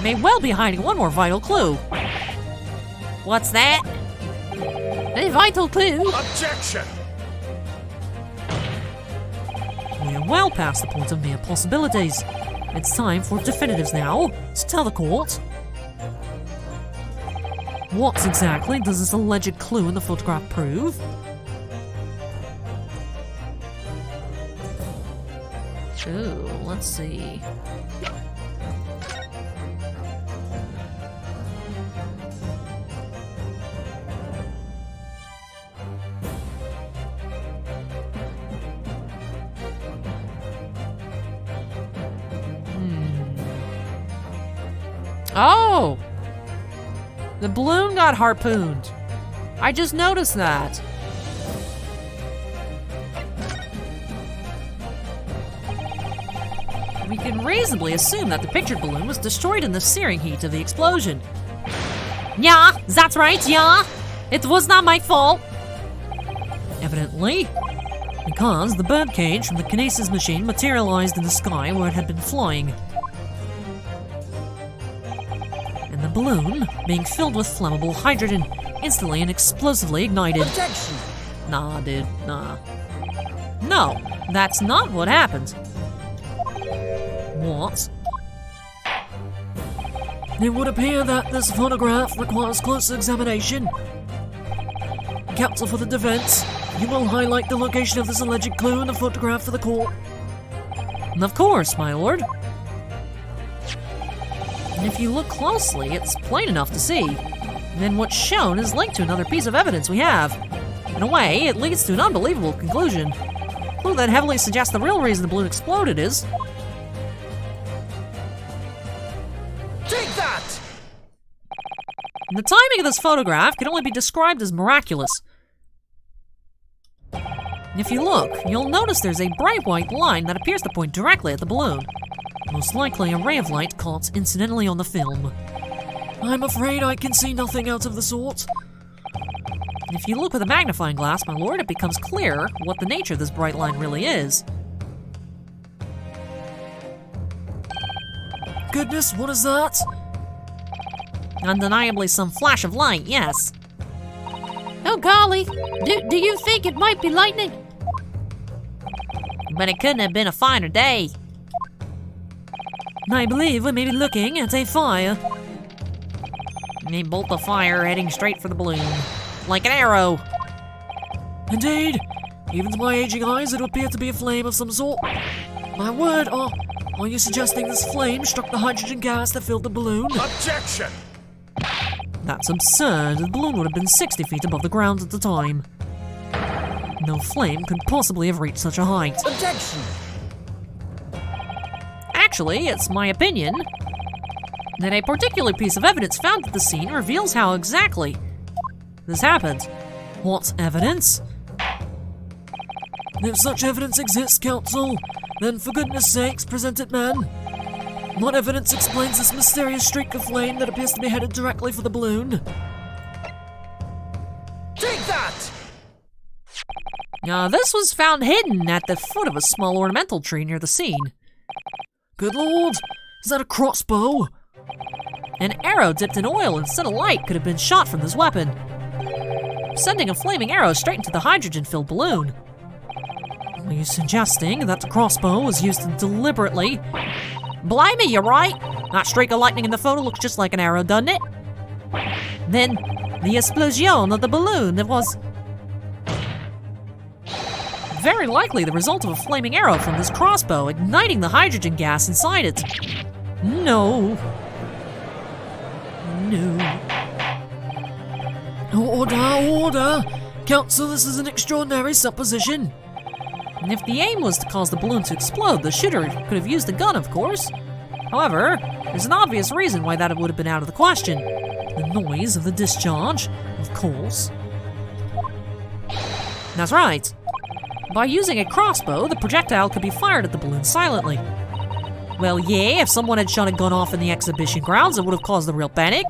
may well be hiding one more vital clue. What's that? A vital clue? Objection! We are well past the point of mere possibilities. It's time for definitives now. So tell the court. What exactly does this alleged clue in the photograph prove? Ooh, let's see. Oh! The balloon got harpooned. I just noticed that. We can reasonably assume that the pictured balloon was destroyed in the searing heat of the explosion. Yeah, that's right, yeah. It was not my fault. Evidently, because the birdcage from the kinesis machine materialized in the sky where it had been flying. And the balloon, being filled with flammable hydrogen, instantly and explosively ignited. Objection! Nah, dude, nah. No, that's not what happened. What? It would appear that this photograph requires closer examination. Counsel for the defense, you will highlight the location of this alleged clue in the photograph for the court. Of course, my lord. And if you look closely, it's plain enough to see. Then what's shown is linked to another piece of evidence we have. In a way, it leads to an unbelievable conclusion. A clue that heavily suggests the real reason the balloon exploded is... Take that! The timing of this photograph can only be described as miraculous. If you look, you'll notice there's a bright white line that appears to point directly at the balloon. Most likely a ray of light caught incidentally on the film. I'm afraid I can see nothing out of the sort. If you look with a magnifying glass, my lord, it becomes clear what the nature of this bright line really is. Goodness, what is that? Undeniably some flash of light, yes. Oh golly, do you think it might be lightning? But it couldn't have been a finer day. I believe we may be looking at a fire. A bolt of fire heading straight for the balloon. Like an arrow. Indeed. Even to my aging eyes, it would appear to be a flame of some sort. My word, are you suggesting this flame struck the hydrogen gas that filled the balloon? Objection! That's absurd. The balloon would have been 60 feet above the ground at the time. No flame could possibly have reached such a height. Objection! Actually, it's my opinion that a particular piece of evidence found at the scene reveals how exactly this happened. What evidence? If such evidence exists, counsel, then for goodness sakes, present it, man. What evidence explains this mysterious streak of flame that appears to be headed directly for the balloon? Take that! This was found hidden at the foot of a small ornamental tree near the scene. Good lord, is that a crossbow? An arrow dipped in oil instead of light could have been shot from this weapon, sending a flaming arrow straight into the hydrogen-filled balloon. Are you suggesting that the crossbow was used to deliberately... Blimey, you're right! That streak of lightning in the photo looks just like an arrow, doesn't it? Then, the explosion of the balloon that was... very likely the result of a flaming arrow from this crossbow igniting the hydrogen gas inside it. No. Order! Counsel, this is an extraordinary supposition. And if the aim was to cause the balloon to explode, the shooter could have used a gun, of course. However, there's an obvious reason why that would have been out of the question. The noise of the discharge, of course. That's right. By using a crossbow, the projectile could be fired at the balloon silently. Well, yeah, if someone had shot a gun off in the exhibition grounds, it would have caused a real panic.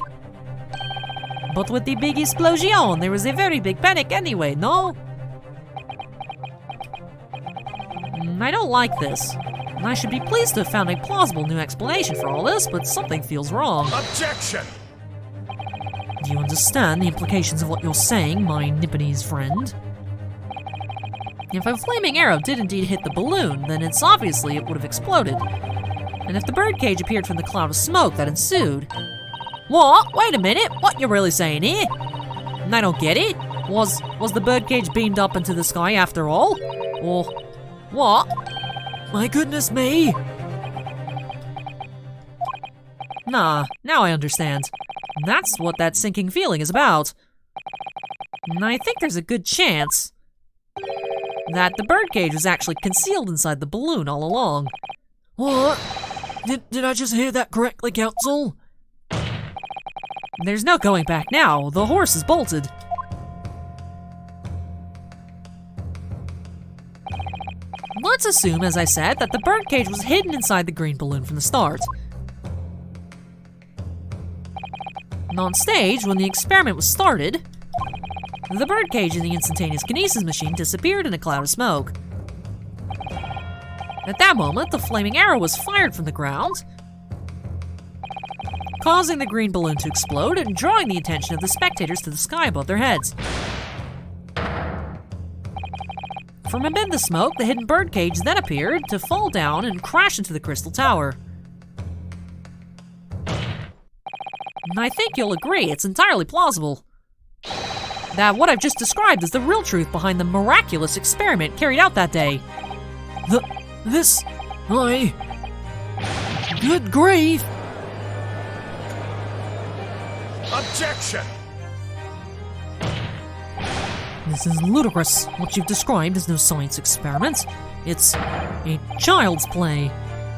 But with the big explosion, there was a very big panic anyway, no? I don't like this. And I should be pleased to have found a plausible new explanation for all this, but something feels wrong. Objection! Do you understand the implications of what you're saying, my Nipponese friend? If a flaming arrow did indeed hit the balloon, then it's obviously it would have exploded. And if the birdcage appeared from the cloud of smoke that ensued... What? Wait a minute, what you really saying here? I don't get it. Was the birdcage beamed up into the sky after all? Or what? My goodness me! Nah, now I understand. That's what that sinking feeling is about. And I think there's a good chance that the birdcage was actually concealed inside the balloon all along. What? Did I just hear that correctly, Council? There's no going back now. The horse is bolted. Let's assume, as I said, that the birdcage was hidden inside the green balloon from the start. And on stage, when the experiment was started, the birdcage in the instantaneous kinesis machine disappeared in a cloud of smoke. At that moment, the flaming arrow was fired from the ground, causing the green balloon to explode and drawing the attention of the spectators to the sky above their heads. From amid the smoke, the hidden birdcage then appeared to fall down and crash into the crystal tower. And I think you'll agree it's entirely plausible that what I've just described is the real truth behind the miraculous experiment carried out that day. Good grief! Objection! This is ludicrous. What you've described is no science experiment. It's a child's play.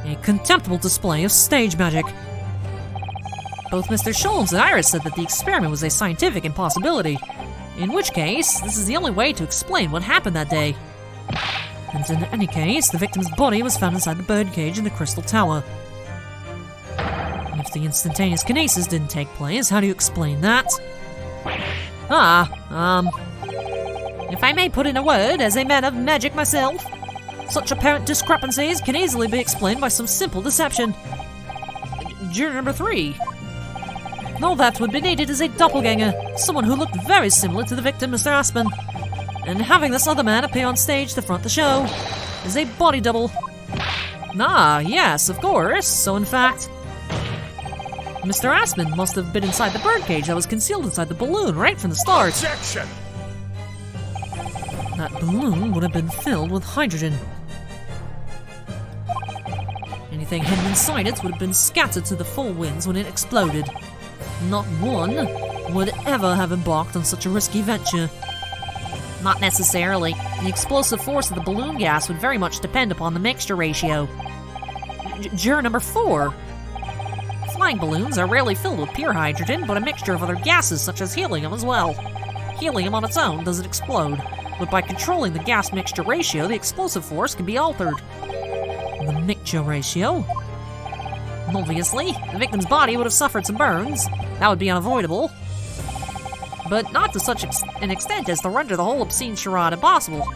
A contemptible display of stage magic. Both Mr. Scholz and Iris said that the experiment was a scientific impossibility. In which case, this is the only way to explain what happened that day. And in any case, the victim's body was found inside the birdcage in the crystal tower. If the instantaneous kinesis didn't take place, how do you explain that? If I may put in a word, as a man of magic myself, such apparent discrepancies can easily be explained by some simple deception. Juror number 3. All that would be needed is a doppelganger, someone who looked very similar to the victim, Mr. Aspen. And having this other man appear on stage to front the show is a body double. Ah, yes, of course. So in fact, Mr. Aspen must have been inside the birdcage that was concealed inside the balloon right from the start. Objection! That balloon would have been filled with hydrogen. Anything hidden inside it would have been scattered to the four winds when it exploded. Not one would ever have embarked on such a risky venture. Not necessarily. The explosive force of the balloon gas would very much depend upon the mixture ratio. Juror number 4. Flying balloons are rarely filled with pure hydrogen, but a mixture of other gases such as helium as well. Helium on its own doesn't explode, but by controlling the gas mixture ratio, the explosive force can be altered. The mixture ratio? Obviously, the victim's body would have suffered some burns. That would be unavoidable. But not to such an extent as to render the whole obscene charade impossible.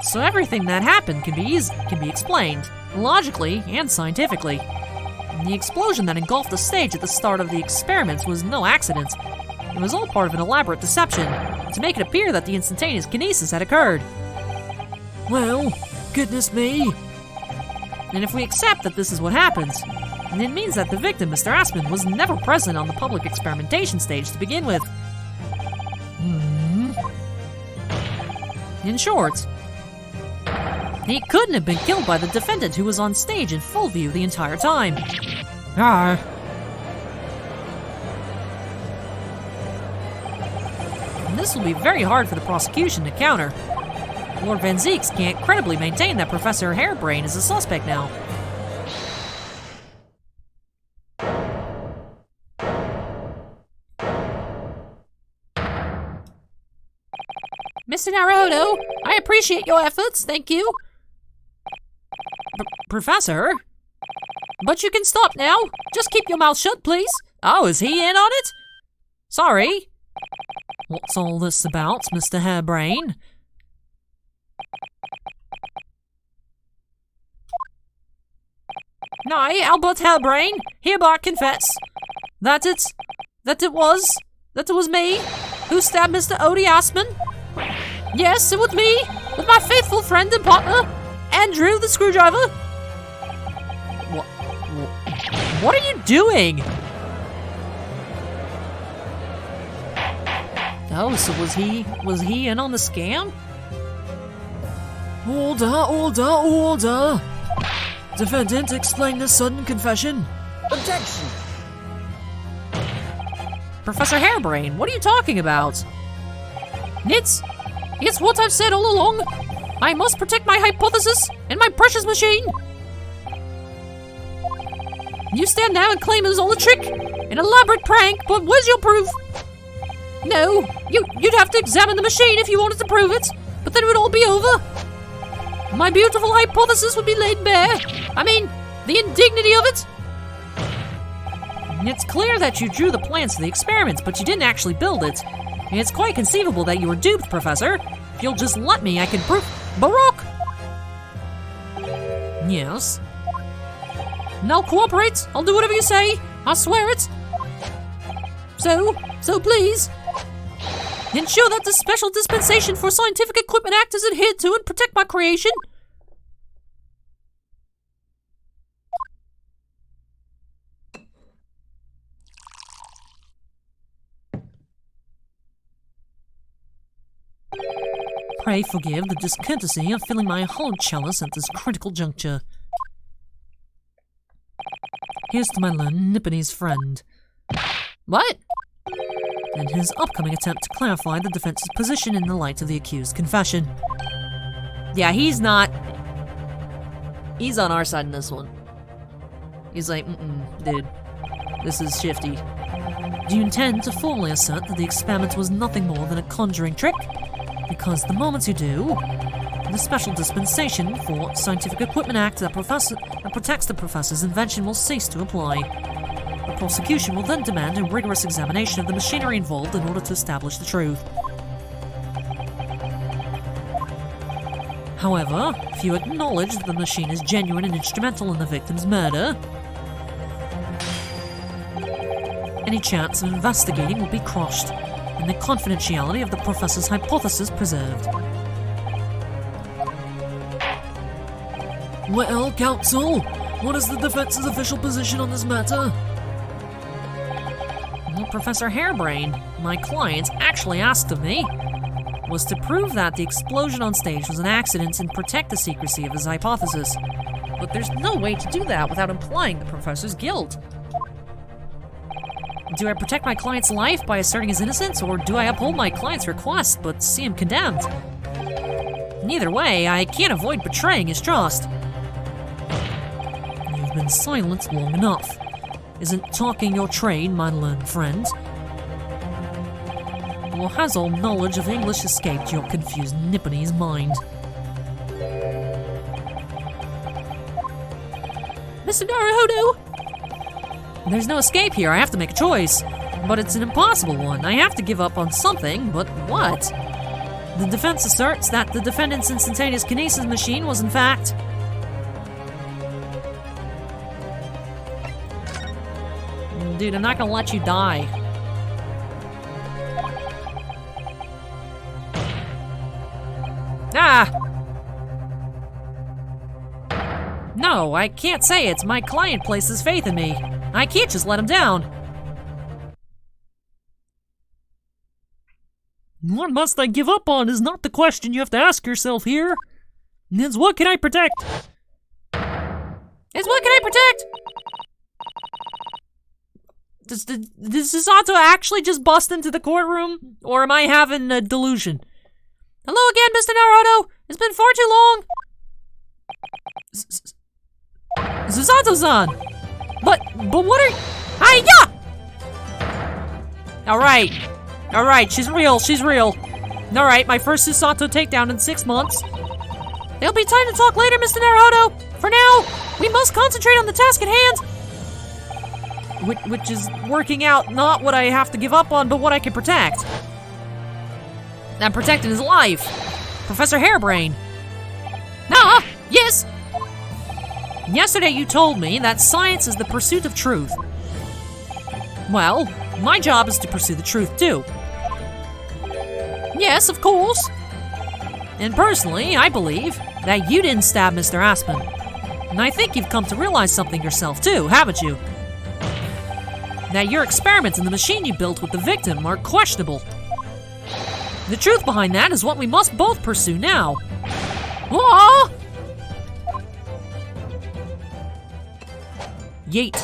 So everything that happened can be explained, logically and scientifically. And the explosion that engulfed the stage at the start of the experiments was no accident. It was all part of an elaborate deception, to make it appear that the instantaneous kinesis had occurred. Well, goodness me. And if we accept that this is what happens, then it means that the victim, Mr. Aspen, was never present on the public experimentation stage to begin with. In short, he couldn't have been killed by the defendant who was on stage in full view the entire time. And this will be very hard for the prosecution to counter. Lord Van Zeeks can't credibly maintain that Professor Hairbrain is a suspect now. Mr. Naruto, I appreciate your efforts, thank you. Professor? But you can stop now. Just keep your mouth shut, please. Oh, is he in on it? Sorry. What's all this about, Mr. Hairbrain? I, Albert Hairbrain, hereby confess that it was me who stabbed Mr. Odie Asman. Yes, it was me, with my faithful friend and partner, Andrew the Screwdriver. What are you doing? Oh, so was he in on the scam? Order! Defendant, explain this sudden confession. Objection! Professor Hairbrain, what are you talking about? It's what I've said all along. I must protect my hypothesis and my precious machine. You stand now and claim it was all a trick, an elaborate prank, but where's your proof? No, you'd have to examine the machine if you wanted to prove it, but then it would all be over. My beautiful hypothesis would be laid bare. I mean, the indignity of it. It's clear that you drew the plans for the experiments, but you didn't actually build it. It's quite conceivable that you were duped, Professor. If you'll just let me, I can prove... Baroque! Yes? Now cooperate. I'll do whatever you say. I swear it. So please, ensure that the Special Dispensation for Scientific Equipment Act is adhered to and protect my creation. Pray forgive the discourtesy of filling my whole chalice at this critical juncture. Here's to my learned Nipponese friend. What? And his upcoming attempt to clarify the defense's position in the light of the accused's confession. Yeah, he's not... He's on our side in this one. He's like, dude, this is shifty. Do you intend to formally assert that the experiment was nothing more than a conjuring trick? Because the moment you do, the Special Dispensation for Scientific Equipment Act that protects the professor's invention will cease to apply. The prosecution will then demand a rigorous examination of the machinery involved in order to establish the truth. However, if you acknowledge that the machine is genuine and instrumental in the victim's murder, any chance of investigating will be crushed, and the confidentiality of the professor's hypothesis preserved. Well, counsel, what is the defense's official position on this matter? Well, Professor Hairbrain, my client, actually asked of me was to prove that the explosion on stage was an accident and protect the secrecy of his hypothesis. But there's no way to do that without implying the professor's guilt. Do I protect my client's life by asserting his innocence, or do I uphold my client's request but see him condemned? Neither way, I can't avoid betraying his trust. You've been silent long enough. Isn't talking your trade, my learned friend? Or has all knowledge of English escaped your confused Nipponese mind? Mr. Naruto! There's no escape here, I have to make a choice. But it's an impossible one. I have to give up on something, but what? The defense asserts that the defendant's instantaneous kinesis machine was in fact... Dude, I'm not gonna let you die. Ah! No, I can't say it. My client places faith in me. I can't just let him down. What must I give up on is not the question you have to ask yourself here. It's what can I protect? It's what can I protect? Does Sato actually just bust into the courtroom? Or am I having a delusion? Hello again, Mr. Naruto. It's been far too long. Susato-san! But what are... Hiya! Alright, she's real. Alright, my first Susato takedown in 6 months. There'll be time to talk later, Mr. Naruhodo. For now, we must concentrate on the task at hand. Which is working out not what I have to give up on, but what I can protect. I'm protecting his life. Professor Hairbrain. Ah, yes. Yesterday you told me that science is the pursuit of truth. Well, my job is to pursue the truth too. Yes, of course. And personally, I believe that you didn't stab Mr. Aspen. And I think you've come to realize something yourself too, haven't you? That your experiments in the machine you built with the victim are questionable. The truth behind that is what we must both pursue now. Ah! Yeet.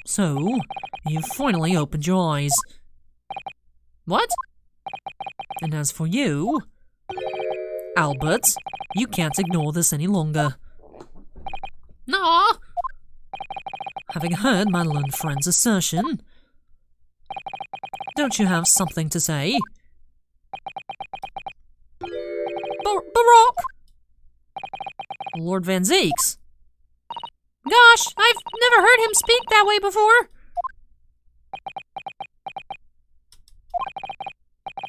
So, you've finally opened your eyes. What? And as for you, Albert, you can't ignore this any longer. No. Having heard my learned friend's assertion, don't you have something to say? Baroque! Lord Van Zeeks. Gosh, I've never heard him speak that way before.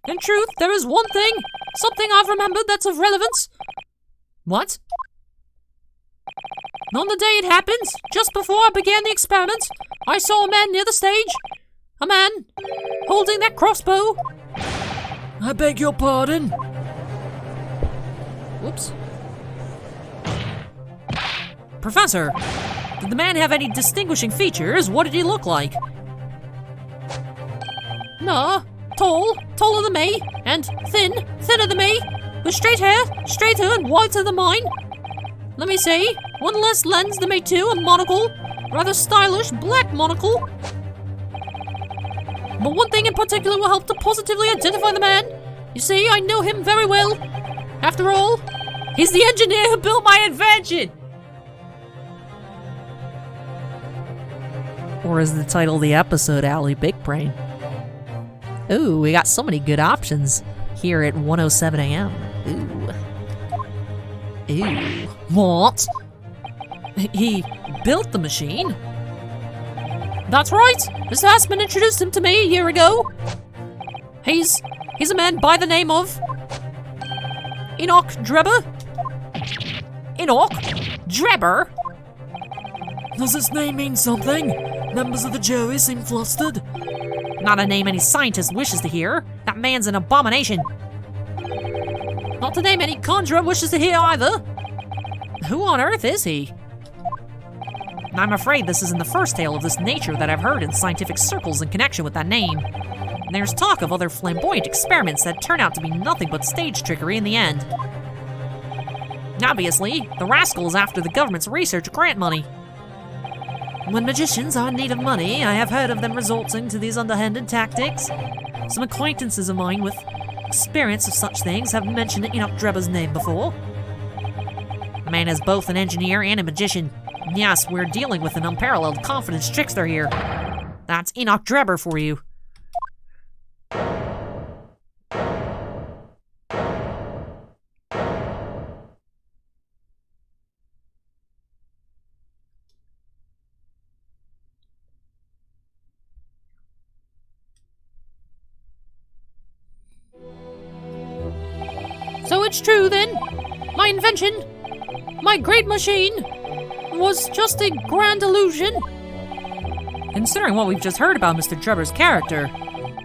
In truth, there is one thing, something I've remembered that's of relevance. What? On the day it happened, just before I began the experiment, I saw a man near the stage. A man holding that crossbow. I beg your pardon? Whoops. Professor, did the man have any distinguishing features? What did he look like? No, taller than me, and thinner than me, with straighter and whiter than mine. Let me see, one less lens than me too, a monocle, rather stylish black monocle. But one thing in particular will help to positively identify the man. You see, I know him very well. After all, he's the engineer who built my invention! Or is the title of the episode Allie Big Brain? Ooh, we got so many good options here at 1:07 a.m. Ooh. What? He built the machine? That's right! Mr. Aspen introduced him to me a year ago. He's a man by the name of Enoch Drebber. Enoch Drebber? Does this name mean something? Members of the jury seem flustered. Not a name any scientist wishes to hear. That man's an abomination. Not a name any conjurer wishes to hear either. Who on earth is he? I'm afraid this isn't the first tale of this nature that I've heard in scientific circles in connection with that name. And there's talk of other flamboyant experiments that turn out to be nothing but stage trickery in the end. Obviously, the rascal is after the government's research grant money. When magicians are in need of money, I have heard of them resorting to these underhanded tactics. Some acquaintances of mine with experience of such things have mentioned Enoch Drebber's name before. The man is both an engineer and a magician. Yes, we're dealing with an unparalleled confidence trickster here. That's Enoch Drebber for you. So it's true then? My invention, my great machine, was just a grand illusion? Considering what we've just heard about Mr. Drebber's character,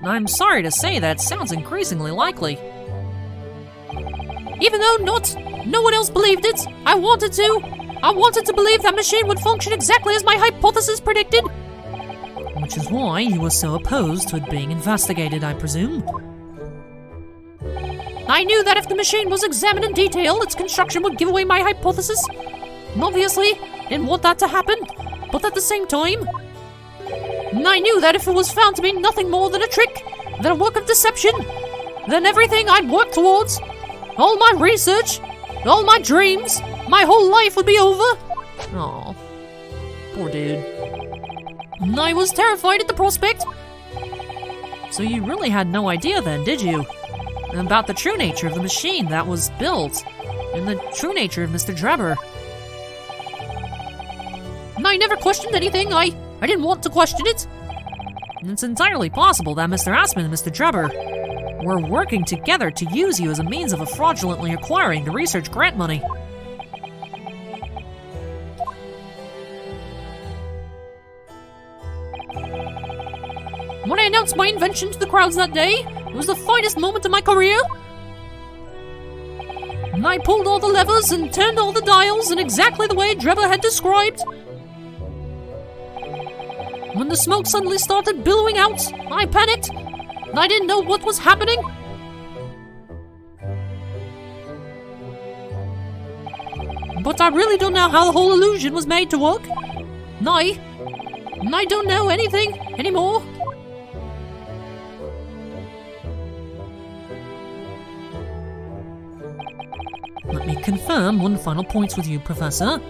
I'm sorry to say that sounds increasingly likely. Even though no one else believed it, I wanted to believe that machine would function exactly as my hypothesis predicted. Which is why you were so opposed to it being investigated, I presume. I knew that if the machine was examined in detail, its construction would give away my hypothesis. And obviously, didn't want that to happen, but at the same time, I knew that if it was found to be nothing more than a trick, than a work of deception, then everything I'd worked towards, all my research, all my dreams, my whole life would be over. Aw, poor dude. And I was terrified at the prospect. So you really had no idea then, did you? About the true nature of the machine that was built, and the true nature of Mr. Drebber. I never questioned anything. I didn't want to question it. It's entirely possible that Mr. Aspen and Mr. Drebber were working together to use you as a means of fraudulently acquiring the research grant money. When I announced my invention to the crowds that day, it was the finest moment of my career. And I pulled all the levers and turned all the dials in exactly the way Drebber had described. When the smoke suddenly started billowing out, I panicked, and I didn't know what was happening. But I really don't know how the whole illusion was made to work. And I don't know anything anymore. Let me confirm one final point with you, Professor.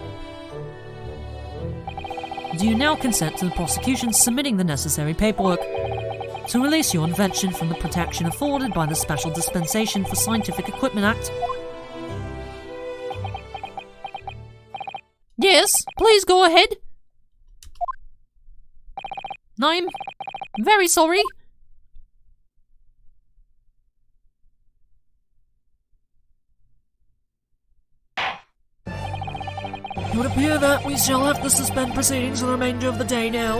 Do you now consent to the prosecution submitting the necessary paperwork to release your invention from the protection afforded by the Special Dispensation for Scientific Equipment Act? Yes, please go ahead. I'm very sorry. It would appear that we shall have to suspend proceedings for the remainder of the day now.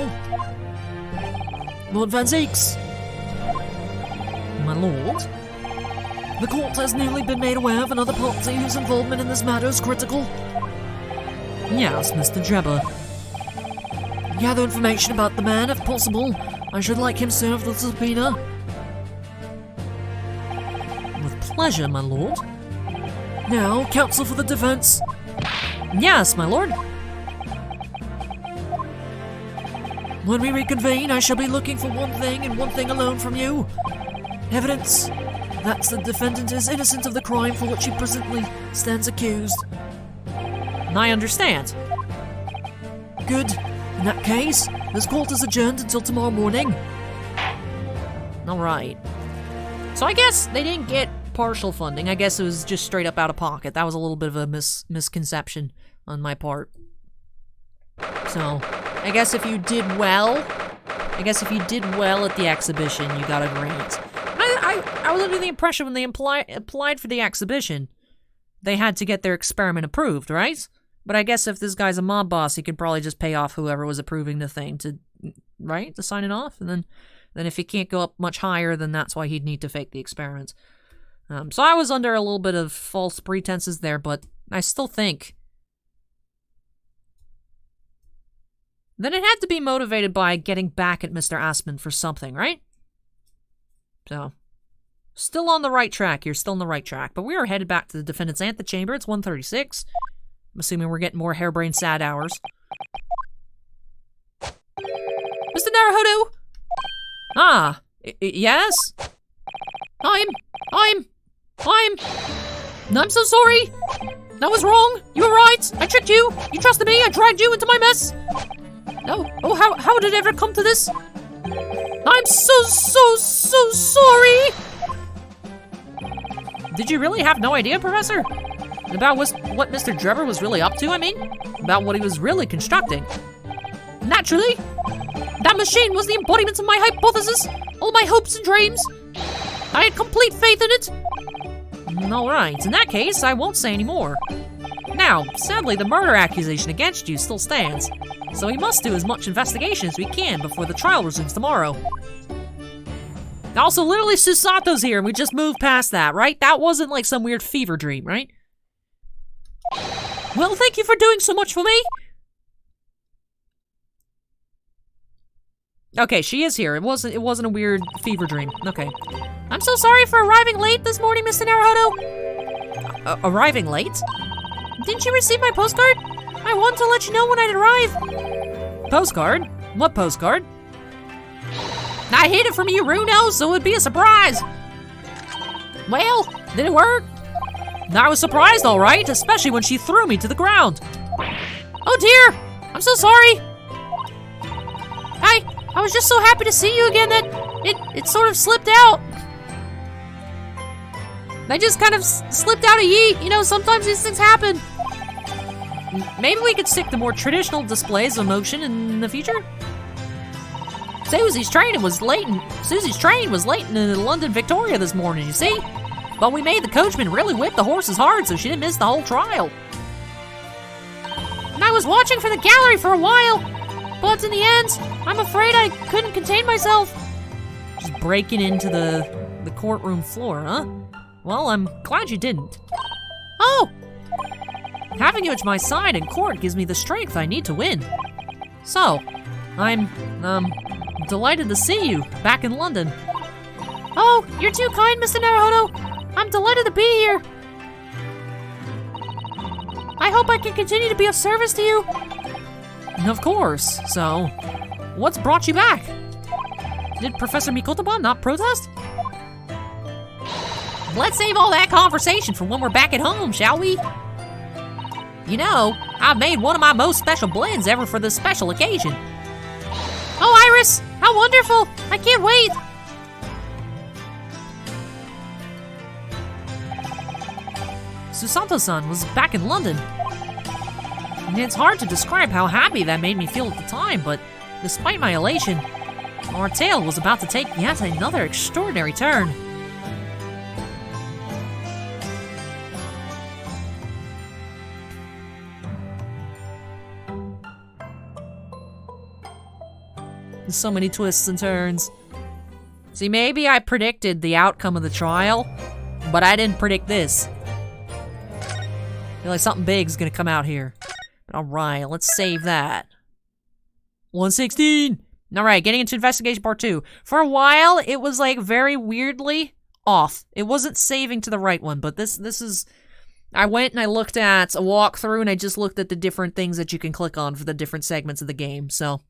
Lord Van Zeeks. My lord? The court has newly been made aware of another party whose involvement in this matter is critical. Yes, Mr. Drebber. Gather information about the man, if possible. I should like him served with a subpoena. With pleasure, my lord. Now, counsel for the defense. Yes, my lord. When we reconvene, I shall be looking for one thing and one thing alone from you. Evidence that the defendant is innocent of the crime for which he presently stands accused. I understand. Good. In that case, this court is adjourned until tomorrow morning. Alright. So I guess they didn't get partial funding. I guess it was just straight up out of pocket. That was a little bit of a misconception on my part. So, I guess if you did well at the exhibition, you got a grant. I was under the impression when they applied for the exhibition, they had to get their experiment approved, right? But I guess if this guy's a mob boss, he could probably just pay off whoever was approving the thing to sign it off, and then if he can't go up much higher, then that's why he'd need to fake the experiment. So I was under a little bit of false pretenses there, but I still think then it had to be motivated by getting back at Mr. Aspen for something, right? So, still on the right track. You're still on the right track. But we are headed back to the defendant's antechamber. It's 1:36. I'm assuming we're getting more harebrained sad hours. Mr. Naruhodo! Ah, yes? I'm so sorry! That was wrong! You were right! I tricked you! You trusted me! I dragged you into my mess! Oh, how did it ever come to this? I'm so sorry! Did you really have no idea, Professor? About what Mr. Drebber was really up to, I mean? About what he was really constructing? Naturally! That machine was the embodiment of my hypothesis! All my hopes and dreams! I had complete faith in it! Alright, in that case, I won't say any more. Now, sadly, the murder accusation against you still stands, so we must do as much investigation as we can before the trial resumes tomorrow. Also, literally, Susato's here, and we just moved past that, right? That wasn't like some weird fever dream, right? Well, thank you for doing so much for me! Okay, she is here. It wasn't a weird fever dream. Okay. I'm so sorry for arriving late this morning, Mr. Naruhodo. Arriving late? Didn't you receive my postcard? I wanted to let you know when I'd arrive. Postcard? What postcard? I hid it from you, Runo, so it'd be a surprise. Well, did it work? I was surprised, all right, especially when she threw me to the ground. Oh dear, I'm so sorry. I was just so happy to see you again that it sort of slipped out. I just kind of slipped out of yeet. You know, sometimes these things happen. Maybe we could stick to more traditional displays of emotion in the future. Susie's train was late in the London Victoria this morning, you see? But we made the coachman really whip the horses hard so she didn't miss the whole trial. And I was watching from the gallery for a while, but in the end, I'm afraid I couldn't contain myself. Just breaking into the courtroom floor, huh? Well, I'm glad you didn't. Oh! Having you at my side in court gives me the strength I need to win. So, I'm, delighted to see you back in London. Oh, you're too kind, Mr. Naruhodo. I'm delighted to be here. I hope I can continue to be of service to you. Of course. So, what's brought you back? Did Professor Mikotoba not protest? Let's save all that conversation for when we're back at home, shall we? You know, I've made one of my most special blends ever for this special occasion. Oh, Iris! How wonderful! I can't wait! Susato-san was back in London. And it's hard to describe how happy that made me feel at the time, but despite my elation, our tale was about to take yet another extraordinary turn. So many twists and turns. See, maybe I predicted the outcome of the trial, but I didn't predict this. I feel like something big's gonna come out here. But alright, let's save that. 116! Alright, getting into investigation part 2. For a while, it was like very weirdly off. It wasn't saving to the right one, but this is... I went and I looked at a walkthrough and I just looked at the different things that you can click on for the different segments of the game, so...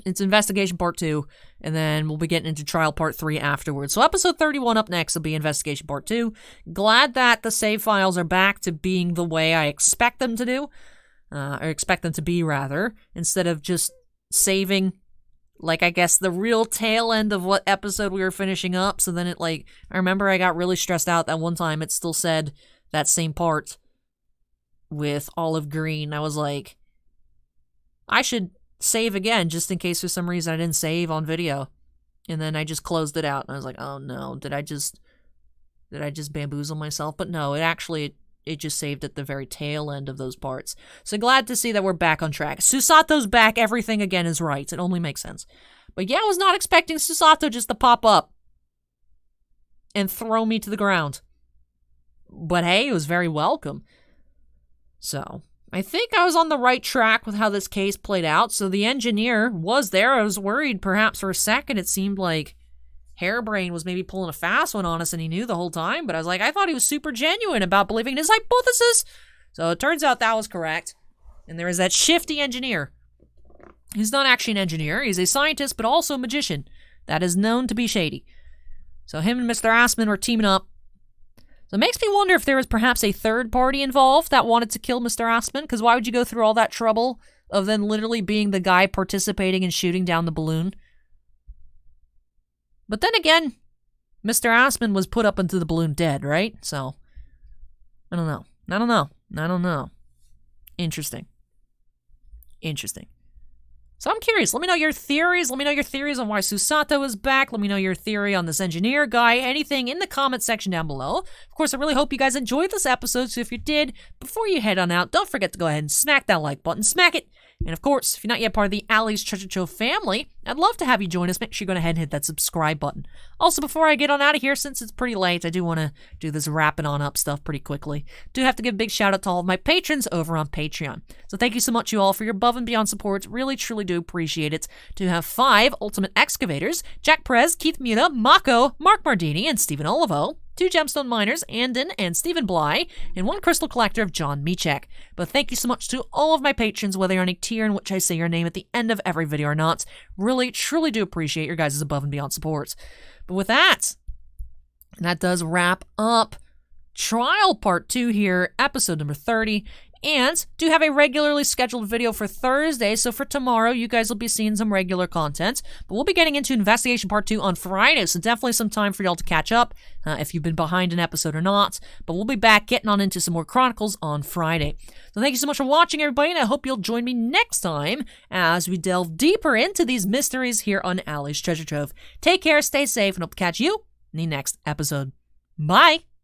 It's investigation part 2, and then we'll be getting into trial part 3 afterwards. So episode 31 up next will be investigation part 2. Glad that the save files are back to being the way I expect them to do, or expect them to be rather, instead of just saving, like, I guess the real tail end of what episode we were finishing up. So then it, like, I remember I got really stressed out that one time it still said that same part with olive green. I was like, I should save again just in case for some reason I didn't save on video, and then I just closed it out and I was like, oh no, did I just bamboozle myself? But no, it just saved at the very tail end of those parts. So glad to see that we're back on track. Susato's back, everything again is right. It only makes sense. But yeah, I was not expecting Susato just to pop up and throw me to the ground, but hey, it was very welcome. So I think I was on the right track with how this case played out. So the engineer was there. I was worried perhaps for a second. It seemed like Hairbrain was maybe pulling a fast one on us and he knew the whole time. But I was like, I thought he was super genuine about believing in his hypothesis. So it turns out that was correct. And there is that shifty engineer. He's not actually an engineer. He's a scientist, but also a magician. That is known to be shady. So him and Mr. Assman were teaming up. So it makes me wonder if there was perhaps a third party involved that wanted to kill Mr. Assman, because why would you go through all that trouble of then literally being the guy participating in shooting down the balloon? But then again, Mr. Assman was put up into the balloon dead, right? So, I don't know. Interesting. So I'm curious. Let me know your theories. Let me know your theories on why Susato is back. Let me know your theory on this engineer guy. Anything in the comment section down below. Of course, I really hope you guys enjoyed this episode. So if you did, before you head on out, don't forget to go ahead and smack that like button. Smack it. And of course, if you're not yet part of the Allie's Treasure Trove family, I'd love to have you join us. Make sure you go ahead and hit that subscribe button. Also, before I get on out of here, since it's pretty late, I do want to do this wrapping on up stuff pretty quickly. Do have to give a big shout out to all of my patrons over on Patreon. So thank you so much, you all, for your above and beyond support. Really, truly do appreciate it. To have 5 Ultimate Excavators: Jack Perez, Keith Muna, Mako, Mark Mardini, and Stephen Olivo. 2 Gemstone Miners, Andon and Stephen Bly, and 1 Crystal Collector of John Michek. But thank you so much to all of my patrons, whether you're on a tier in which I say your name at the end of every video or not. Really, truly do appreciate your guys' above and beyond support. But with that does wrap up Trial Part 2 here, episode number 30. And do have a regularly scheduled video for Thursday, so for tomorrow, you guys will be seeing some regular content. But we'll be getting into Investigation Part 2 on Friday, so definitely some time for y'all to catch up if you've been behind an episode or not. But we'll be back getting on into some more Chronicles on Friday. So thank you so much for watching, everybody, and I hope you'll join me next time as we delve deeper into these mysteries here on Allie's Treasure Trove. Take care, stay safe, and hope to catch you in the next episode. Bye!